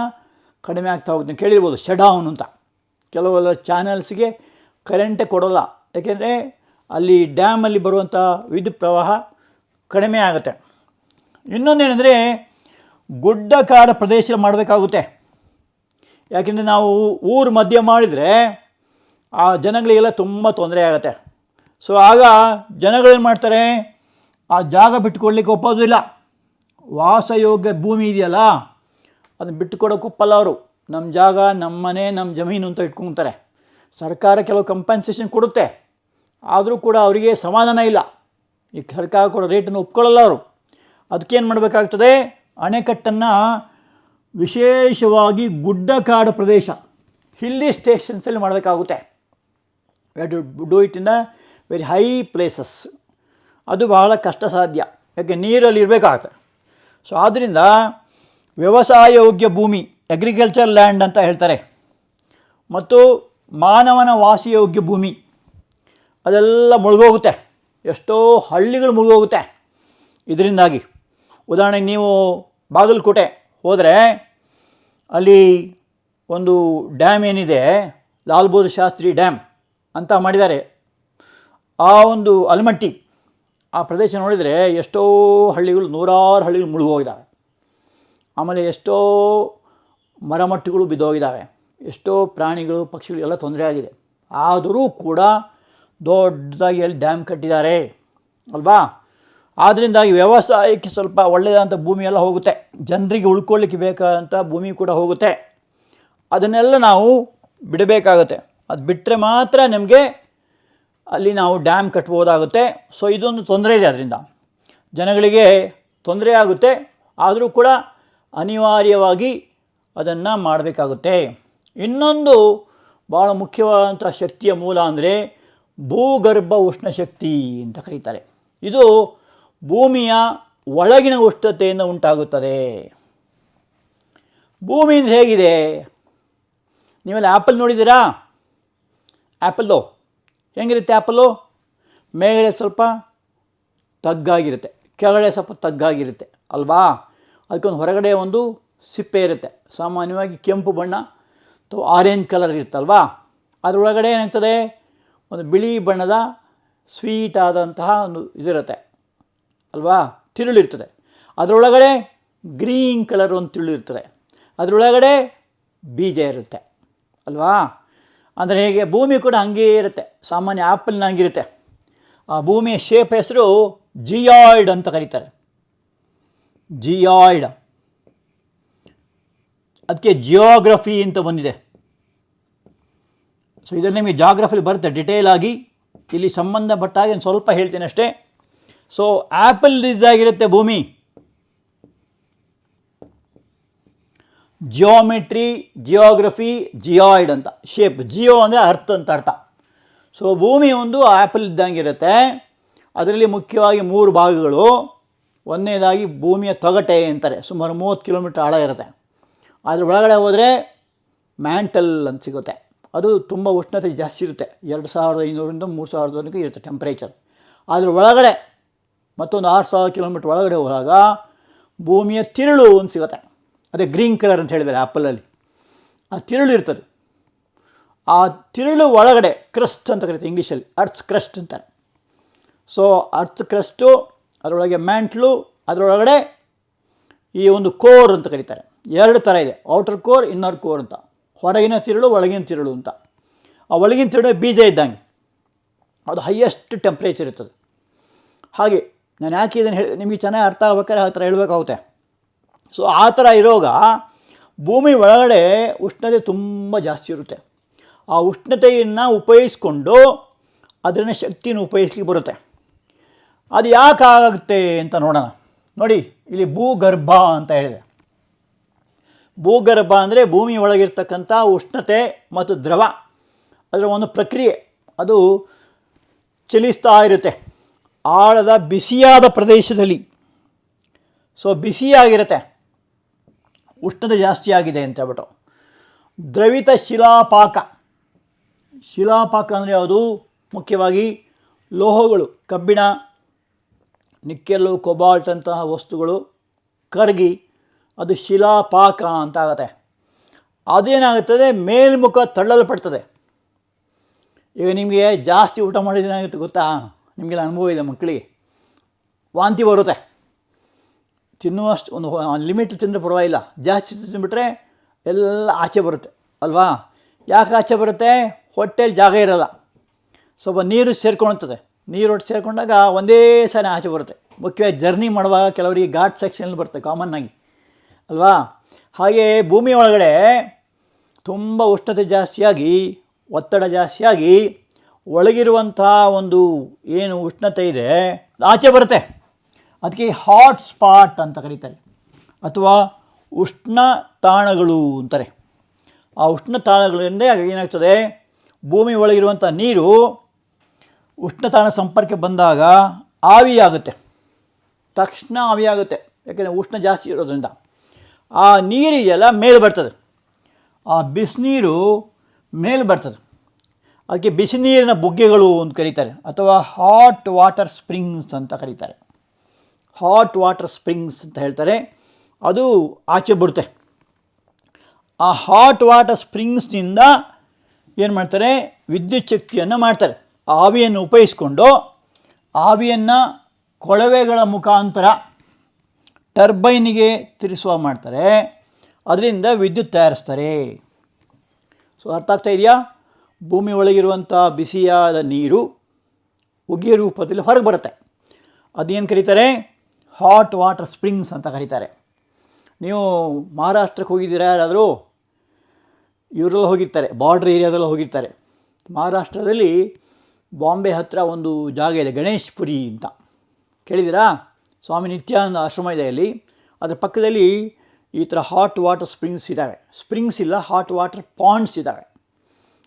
ಕಡಿಮೆ ಆಗ್ತಾ ಹೋಗುತ್ತೆ. ನೀವು ಕೇಳಿರ್ಬೋದು ಶಡೌನ್ ಅಂತ. ಕೆಲವೆಲ್ಲ ಚಾನಲ್ಸ್ಗೆ ಕರೆಂಟೇ ಕೊಡೋಲ್ಲ, ಯಾಕೆಂದರೆ ಅಲ್ಲಿ ಡ್ಯಾಮಲ್ಲಿ ಬರುವಂಥ ವಿದ್ಯುತ್ ಪ್ರವಾಹ ಕಡಿಮೆ ಆಗುತ್ತೆ. ಇನ್ನೊಂದೇನೆಂದರೆ ಗುಡ್ಡ ಕಾಡು ಪ್ರದೇಶ ಮಾಡಬೇಕಾಗುತ್ತೆ. ಯಾಕೆಂದರೆ ನಾವು ಊರು ಮಧ್ಯೆ ಮಾಡಿದರೆ ಆ ಜನಗಳಿಗೆಲ್ಲ ತುಂಬ ತೊಂದರೆ ಆಗುತ್ತೆ. ಸೊ ಆಗ ಜನಗಳೇನು ಮಾಡ್ತಾರೆ, ಆ ಜಾಗ ಬಿಟ್ಟುಕೊಡ್ಲಿಕ್ಕೆ ಒಪ್ಪೋದಿಲ್ಲ. ವಾಸಯೋಗ್ಯ ಭೂಮಿ ಇದೆಯಲ್ಲ, ಅದನ್ನು ಬಿಟ್ಟುಕೊಡೋಕೆ ಒಪ್ಪಲ್ಲ ಅವರು. ನಮ್ಮ ಜಾಗ, ನಮ್ಮ ಮನೆ, ನಮ್ಮ ಜಮೀನು ಅಂತ ಇಟ್ಕೊತಾರೆ. ಸರ್ಕಾರ ಕೆಲವು ಕಂಪನ್ಸೇಷನ್ ಕೊಡುತ್ತೆ, ಆದರೂ ಕೂಡ ಅವರಿಗೆ ಸಮಾಧಾನ ಇಲ್ಲ. ಈ ಸರ್ಕಾರ ಕೊಡೋ ರೇಟನ್ನು ಒಪ್ಕೊಳ್ಳಲ್ಲ ಅವರು. ಅದಕ್ಕೇನು ಮಾಡಬೇಕಾಗ್ತದೆ, ಅಣೆಕಟ್ಟನ್ನು ವಿಶೇಷವಾಗಿ ಗುಡ್ಡ ಕಾಡು ಪ್ರದೇಶ, ಹಿಲ್ಲಿ ಸ್ಟೇಷನ್ಸಲ್ಲಿ ಮಾಡಬೇಕಾಗುತ್ತೆ. To do it in a very high places. ಅದು ಬಹಳ ಕಷ್ಟ ಸಾಧ್ಯ, ಯಾಕೆ ನೀರಲ್ಲಿ ಇರಬೇಕಾಗುತ್ತೆ. ಸೊ ಆದ್ದರಿಂದ ವ್ಯವಸಾಯ ಯೋಗ್ಯ ಭೂಮಿ, ಅಗ್ರಿಕಲ್ಚರ್ ಲ್ಯಾಂಡ್ ಅಂತ ಹೇಳ್ತಾರೆ, ಮತ್ತು ಮಾನವನ ವಾಸಯೋಗ್ಯ ಭೂಮಿ ಅದೆಲ್ಲ ಮುಳುಗೋಗುತ್ತೆ. ಎಷ್ಟೋ ಹಳ್ಳಿಗಳು ಮುಳುಗೋಗುತ್ತೆ ಇದರಿಂದಾಗಿ. ಉದಾಹರಣೆಗೆ ನೀವು ಬಾಗಲಕೋಟೆ ಹೋದರೆ ಅಲ್ಲಿ ಒಂದು ಡ್ಯಾಮ್ ಏನಿದೆ, ಲಾಲ್ ಬಹದ್ದೂರ್ ಶಾಸ್ತ್ರಿ ಡ್ಯಾಮ್ ಅಂತ ಮಾಡಿದ್ದಾರೆ. ಆ ಒಂದು ಆಲಮಟ್ಟಿ ಆ ಪ್ರದೇಶ ನೋಡಿದರೆ ಎಷ್ಟೋ ಹಳ್ಳಿಗಳು, ನೂರಾರು ಹಳ್ಳಿಗಳು ಮುಳುಗೋಗಿದ್ದಾವೆ. ಆಮೇಲೆ ಎಷ್ಟೋ ಮರಮಟ್ಟುಗಳು ಬಿದ್ದೋಗಿದ್ದಾವೆ, ಎಷ್ಟೋ ಪ್ರಾಣಿಗಳು ಪಕ್ಷಿಗಳು ಎಲ್ಲ ತೊಂದರೆ ಆಗಿದೆ. ಆದರೂ ಕೂಡ ದೊಡ್ಡದಾಗಿ ಅಲ್ಲಿ ಡ್ಯಾಮ್ ಕಟ್ಟಿದ್ದಾರೆ ಅಲ್ವಾ. ಆದ್ದರಿಂದಾಗಿ ವ್ಯವಸಾಯಕ್ಕೆ ಸ್ವಲ್ಪ ಒಳ್ಳೆಯದಂಥ ಭೂಮಿ ಎಲ್ಲ ಹೋಗುತ್ತೆ, ಜನರಿಗೆ ಉಳ್ಕೊಳ್ಳಿಕ್ಕೆ ಬೇಕಾದಂಥ ಭೂಮಿ ಕೂಡ ಹೋಗುತ್ತೆ. ಅದನ್ನೆಲ್ಲ ನಾವು ಬಿಡಬೇಕಾಗುತ್ತೆ. ಅದು ಬಿಟ್ಟರೆ ಮಾತ್ರ ನಮಗೆ ಅಲ್ಲಿ ನಾವು ಡ್ಯಾಮ್ ಕಟ್ಬೋದಾಗುತ್ತೆ. ಸೊ ಇದೊಂದು ತೊಂದರೆ ಇದೆ, ಅದರಿಂದ ಜನಗಳಿಗೆ ತೊಂದರೆ ಆಗುತ್ತೆ. ಆದರೂ ಕೂಡ ಅನಿವಾರ್ಯವಾಗಿ ಅದನ್ನು ಮಾಡಬೇಕಾಗುತ್ತೆ. ಇನ್ನೊಂದು ಭಾಳ ಮುಖ್ಯವಾದಂಥ ಶಕ್ತಿಯ ಮೂಲ ಅಂದರೆ ಭೂಗರ್ಭ ಉಷ್ಣಶಕ್ತಿ ಅಂತ ಕರೀತಾರೆ. ಇದು ಭೂಮಿಯ ಒಳಗಿನ ಉಷ್ಣತೆಯಿಂದ ಉಂಟಾಗುತ್ತದೆ. ಭೂಮಿ ಅಂದರೆ ಹೇಗಿದೆ, ನೀವೆಲ್ಲ ಆ್ಯಪಲ್ ನೋಡಿದ್ದೀರಾ? ಆ್ಯಪಲ್ಲು ಹೆಂಗಿರುತ್ತೆ? ಆ್ಯಪಲ್ಲು ಮೇಲ್ಗಡೆ ಸ್ವಲ್ಪ ತಗ್ಗಾಗಿರುತ್ತೆ, ಕೆಳಗಡೆ ಸ್ವಲ್ಪ ತಗ್ಗಾಗಿರುತ್ತೆ ಅಲ್ವಾ. ಅದಕ್ಕೊಂದು ಹೊರಗಡೆ ಒಂದು ಸಿಪ್ಪೆ ಇರುತ್ತೆ, ಸಾಮಾನ್ಯವಾಗಿ ಕೆಂಪು ಬಣ್ಣ ಅಥವಾ ಆರೆಂಜ್ ಕಲರ್ ಇರುತ್ತಲ್ವಾ. ಅದರೊಳಗಡೆ ಏನಾಗ್ತದೆ, ಒಂದು ಬಿಳಿ ಬಣ್ಣದ ಸ್ವೀಟ್ ಆದಂತಹ ಒಂದು ಇದಿರುತ್ತೆ ಅಲ್ವಾ, ತಿರುಳಿರ್ತದೆ. ಅದರೊಳಗಡೆ ಗ್ರೀನ್ ಕಲರ್ ಒಂದು ತಿರುಳಿರ್ತದೆ, ಅದರೊಳಗಡೆ ಬೀಜ ಇರುತ್ತೆ ಅಲ್ವಾ. ಅಂದರೆ ಹೇಗೆ ಭೂಮಿ ಕೂಡ ಹಂಗೇ ಇರುತ್ತೆ, ಸಾಮಾನ್ಯ ಆ್ಯಪಲ್ನ ಹಂಗಿರುತ್ತೆ. ಆ ಭೂಮಿಯ ಶೇಪ್ ಹೆಸರು ಜಿಯಾಯ್ಡ್ ಅಂತ ಕರೀತಾರೆ, ಜಿಯಾಯ್ಡ್. ಅದಕ್ಕೆ ಜಿಯೋಗ್ರಫಿ ಅಂತ ಬಂದಿದೆ. ಸೊ ಇದನ್ನು ನಿಮಗೆ ಜಾಗ್ರಫಿಲಿ ಬರುತ್ತೆ ಡಿಟೇಲ್ ಆಗಿ. ಇಲ್ಲಿ ಸಂಬಂಧಪಟ್ಟ ಹಾಗೆ ಒಂದು ಸ್ವಲ್ಪ ಹೇಳ್ತೀನಿ ಅಷ್ಟೇ. ಸೊ ಆ್ಯಪಲ್ ಇದ್ದಾಗಿರುತ್ತೆ ಭೂಮಿ. ಜಿಯೋಮೆಟ್ರಿ, ಜಿಯೋಗ್ರಫಿ, ಜಿಯಾಯ್ಡ್ ಅಂತ ಶೇಪ್. ಜಿಯೋ ಅಂದರೆ ಅರ್ಥ ಅಂತ ಅರ್ಥ. ಸೊ ಭೂಮಿ ಒಂದು ಆ್ಯಪಲ್ ಇದ್ದಂಗಿರುತ್ತೆ. ಅದರಲ್ಲಿ ಮುಖ್ಯವಾಗಿ 3 ಭಾಗಗಳು. ಒಂದನೇದಾಗಿ ಭೂಮಿಯ ತೊಗಟೆ ಅಂತಾರೆ, ಸುಮಾರು 30 ಕಿಲೋಮೀಟ್ರ್ ಆಳ ಇರುತ್ತೆ. ಅದ್ರ ಒಳಗಡೆ ಹೋದರೆ ಮ್ಯಾಂಟಲ್ ಅಂತ ಸಿಗುತ್ತೆ. ಅದು ತುಂಬ ಉಷ್ಣತೆ ಜಾಸ್ತಿ ಇರುತ್ತೆ, 2500ರಿಂದ 3000 ಇರುತ್ತೆ ಟೆಂಪ್ರೇಚರ್. ಅದ್ರ ಒಳಗಡೆ ಮತ್ತೊಂದು 6000 ಕಿಲೋಮೀಟ್ರ್ ಒಳಗಡೆ ಹೋದಾಗ ಭೂಮಿಯ ತಿರುಳು ಅಂತ ಸಿಗುತ್ತೆ. ಅದೇ ಗ್ರೀನ್ ಕಲರ್ ಅಂತ ಹೇಳಿದ್ದಾರೆ ಆ್ಯಪಲಲ್ಲಿ. ಆ ತಿರುಳು ಇರ್ತದೆ. ಆ ತಿರುಳು ಒಳಗಡೆ ಕ್ರಸ್ಟ್ ಅಂತ ಕರೀತಾರೆ ಇಂಗ್ಲೀಷಲ್ಲಿ, ಅರ್ತ್ ಕ್ರಸ್ಟ್ ಅಂತಾರೆ. ಸೊ ಅರ್ತ್ ಕ್ರಸ್ಟು, ಅದರೊಳಗೆ ಮ್ಯಾಂಟ್ಲು, ಅದರೊಳಗಡೆ ಈ ಒಂದು ಕೋರ್ ಅಂತ ಕರೀತಾರೆ. 2 ಥರ ಇದೆ, ಔಟರ್ ಕೋರ್, ಇನ್ನರ್ ಕೋರ್ ಅಂತ. ಹೊರಗಿನ ತಿರುಳು, ಒಳಗಿನ ತಿರುಳು ಅಂತ. ಆ ಒಳಗಿನ ತಿರುಳು ಬೀಜ ಇದ್ದಂಗೆ, ಅದು ಹೈಯೆಸ್ಟ್ ಟೆಂಪ್ರೇಚರ್ ಇರ್ತದೆ. ಹಾಗೆ ನಾನು ಯಾಕೆ ಇದನ್ನು ಹೇಳಿ ನಿಮಗೆ ಚೆನ್ನಾಗಿ ಅರ್ಥ ಆಗ್ಬೇಕಾದ್ರೆ ಆ ಥರ ಹೇಳಬೇಕಾಗುತ್ತೆ. ಸೊ ಆ ಥರ ಇರೋವಾಗ ಭೂಮಿ ಒಳಗಡೆ ಉಷ್ಣತೆ ತುಂಬ ಜಾಸ್ತಿ ಇರುತ್ತೆ. ಆ ಉಷ್ಣತೆಯನ್ನು ಉಪಯೋಗಿಸ್ಕೊಂಡು ಅದನ್ನು ಶಕ್ತಿಯನ್ನು ಉಪಯೋಗಿಸ್ಲಿಕ್ಕೆ ಬರುತ್ತೆ. ಅದು ಯಾಕೆ ಆಗುತ್ತೆ ಅಂತ ನೋಡೋಣ. ನೋಡಿ, ಇಲ್ಲಿ ಭೂಗರ್ಭ ಅಂತ ಹೇಳಿದೆ. ಭೂಗರ್ಭ ಅಂದರೆ ಭೂಮಿ ಒಳಗಿರ್ತಕ್ಕಂಥ ಉಷ್ಣತೆ ಮತ್ತು ದ್ರವ ಅದರ ಒಂದು ಪ್ರಕ್ರಿಯೆ, ಅದು ಚಲಿಸ್ತಾ ಇರುತ್ತೆ ಆಳದ ಬಿಸಿಯಾದ ಪ್ರದೇಶದಲ್ಲಿ. ಸೊ ಬಿಸಿಯಾಗಿರುತ್ತೆ, ಉಷ್ಣತೆ ಜಾಸ್ತಿ ಆಗಿದೆ ಅಂತ ಹೇಳ್ಬಿಟ್ಟು. ದ್ರವಿತ ಶಿಲಾಪಾಕ. ಶಿಲಾಪಾಕ ಅಂದರೆ ಯಾವುದು? ಮುಖ್ಯವಾಗಿ ಲೋಹಗಳು, ಕಬ್ಬಿಣ, ನಿಕ್ಕೆಲ್ಲು, ಕೊಬಾಲ್ಟ್ ಅಂತಹ ವಸ್ತುಗಳು ಕರಗಿ ಅದು ಶಿಲಾಪಾಕ ಅಂತ ಆಗುತ್ತೆ. ಅದೇನಾಗುತ್ತದೆ, ಮೇಲ್ಮುಖ ತಳ್ಳಲ್ಪಡ್ತದೆ. ಈಗ ನಿಮಗೆ ಜಾಸ್ತಿ ಊಟ ಮಾಡಿದೇನಾಗುತ್ತೆ ಗೊತ್ತಾ? ನಿಮಗೆಲ್ಲ ಅನುಭವ ಇದೆ, ಮಕ್ಕಳಿಗೆ ವಾಂತಿ ಬರುತ್ತೆ. ತಿನ್ನುವಷ್ಟು ಒಂದು ಲಿಮಿಟ್ ತಿಂದರೆ ಪರವಾಗಿಲ್ಲ, ಜಾಸ್ತಿ ತಿಂದುಬಿಟ್ರೆ ಎಲ್ಲ ಆಚೆ ಬರುತ್ತೆ ಅಲ್ವಾ? ಯಾಕೆ ಆಚೆ ಬರುತ್ತೆ? ಹೊಟ್ಟೆಯಲ್ಲಿ ಜಾಗ ಇರೋಲ್ಲ, ಸ್ವಲ್ಪ ನೀರು ಸೇರ್ಕೊಳ್ತದೆ. ನೀರು ಒಟ್ಟು ಸೇರಿಕೊಂಡಾಗ ಒಂದೇ ಸಲ ಆಚೆ ಬರುತ್ತೆ. ಮುಖ್ಯವಾಗಿ ಜರ್ನಿ ಮಾಡುವಾಗ ಕೆಲವರಿಗೆ ಘಾಟ್ ಸೆಕ್ಷನಲ್ಲಿ ಬರುತ್ತೆ ಕಾಮನ್ನಾಗಿ ಅಲ್ವಾ? ಹಾಗೆ ಭೂಮಿ ಒಳಗಡೆ ತುಂಬ ಉಷ್ಣತೆ ಜಾಸ್ತಿಯಾಗಿ, ಒತ್ತಡ ಜಾಸ್ತಿಯಾಗಿ ಒಳಗಿರುವಂಥ ಒಂದು ಏನು ಉಷ್ಣತೆ ಇದೆ ಆಚೆ ಬರುತ್ತೆ. ಅದಕ್ಕೆ ಹಾಟ್ ಸ್ಪಾಟ್ ಅಂತ ಕರೀತಾರೆ, ಅಥವಾ ಉಷ್ಣ ತಾಣಗಳು ಅಂತಾರೆ. ಆ ಉಷ್ಣ ತಾಣಗಳಿಂದ ಏನಾಗ್ತದೆ, ಭೂಮಿ ಒಳಗಿರುವಂಥ ನೀರು ಉಷ್ಣತಾಣ ಸಂಪರ್ಕ ಬಂದಾಗ ಆವಿಯಾಗುತ್ತೆ, ತಕ್ಷಣ ಆವಿಯಾಗುತ್ತೆ. ಯಾಕೆಂದರೆ ಉಷ್ಣ ಜಾಸ್ತಿ ಇರೋದ್ರಿಂದ ಆ ನೀರಿಗೆಲ್ಲ ಮೇಲೆ ಬರ್ತದೆ, ಆ ಬಿಸಿನೀರು ಮೇಲೆ ಬರ್ತದೆ. ಅದಕ್ಕೆ ಬಿಸಿ ನೀರಿನ ಬುಗ್ಗೆಗಳು ಅಂತ ಕರೀತಾರೆ, ಅಥವಾ ಹಾಟ್ ವಾಟರ್ ಸ್ಪ್ರಿಂಗ್ಸ್ ಅಂತ ಕರೀತಾರೆ. ಹಾಟ್ ವಾಟರ್ ಸ್ಪ್ರಿಂಗ್ಸ್ ಅಂತ ಹೇಳ್ತಾರೆ. ಅದು ಆಚೆ ಬರುತ್ತೆ. ಆ ಹಾಟ್ ವಾಟರ್ ಸ್ಪ್ರಿಂಗ್ಸ್ನಿಂದ ಏನು ಮಾಡ್ತಾರೆ, ವಿದ್ಯುತ್ ಶಕ್ತಿಯನ್ನು ಮಾಡ್ತಾರೆ. ಆವಿಯನ್ನು ಉಪಯೋಗಿಸ್ಕೊಂಡು ಆವಿಯನ್ನು ಕೊಳವೆಗಳ ಮುಖಾಂತರ ಟರ್ಬೈನಿಗೆ ತಿರುಗಿಸುವ ಮಾಡ್ತಾರೆ. ಅದರಿಂದ ವಿದ್ಯುತ್ ತಯಾರಿಸ್ತಾರೆ. ಸೊ ಅರ್ಥ ಆಗ್ತಾ ಇದೆಯಾ? ಭೂಮಿ ಒಳಗಿರುವಂಥ ಬಿಸಿಯಾದ ನೀರು ಉಗಿಯ ರೂಪದಲ್ಲಿ ಹೊರಗೆ ಬರುತ್ತೆ. ಅದೇನು ಕರೀತಾರೆ? ಹಾಟ್ ವಾಟರ್ ಸ್ಪ್ರಿಂಗ್ಸ್ ಅಂತ ಕರೀತಾರೆ. ನೀವು ಮಹಾರಾಷ್ಟ್ರಕ್ಕೆ ಹೋಗಿದ್ದೀರಾ? ಯಾರಾದರೂ ಇವರೆಲ್ಲ ಹೋಗಿರ್ತಾರೆ, ಬಾರ್ಡ್ರ್ ಏರಿಯಾದೆಲ್ಲ ಹೋಗಿರ್ತಾರೆ. ಮಹಾರಾಷ್ಟ್ರದಲ್ಲಿ ಬಾಂಬೆ ಹತ್ತಿರ ಒಂದು ಜಾಗ ಇದೆ, ಗಣೇಶ್ಪುರಿ ಅಂತ ಕೇಳಿದ್ದೀರಾ? ಸ್ವಾಮಿ ನಿತ್ಯಾನಂದ ಆಶ್ರಮ ಇದೆ ಅಲ್ಲಿ. ಅದರ ಪಕ್ಕದಲ್ಲಿ ಈ ಥರ ಹಾಟ್ ವಾಟರ್ ಸ್ಪ್ರಿಂಗ್ಸ್ ಇದ್ದಾವೆ. ಸ್ಪ್ರಿಂಗ್ಸ್ ಇಲ್ಲ, ಹಾಟ್ ವಾಟರ್ ಪಾಂಡ್ಸ್ ಇದ್ದಾವೆ.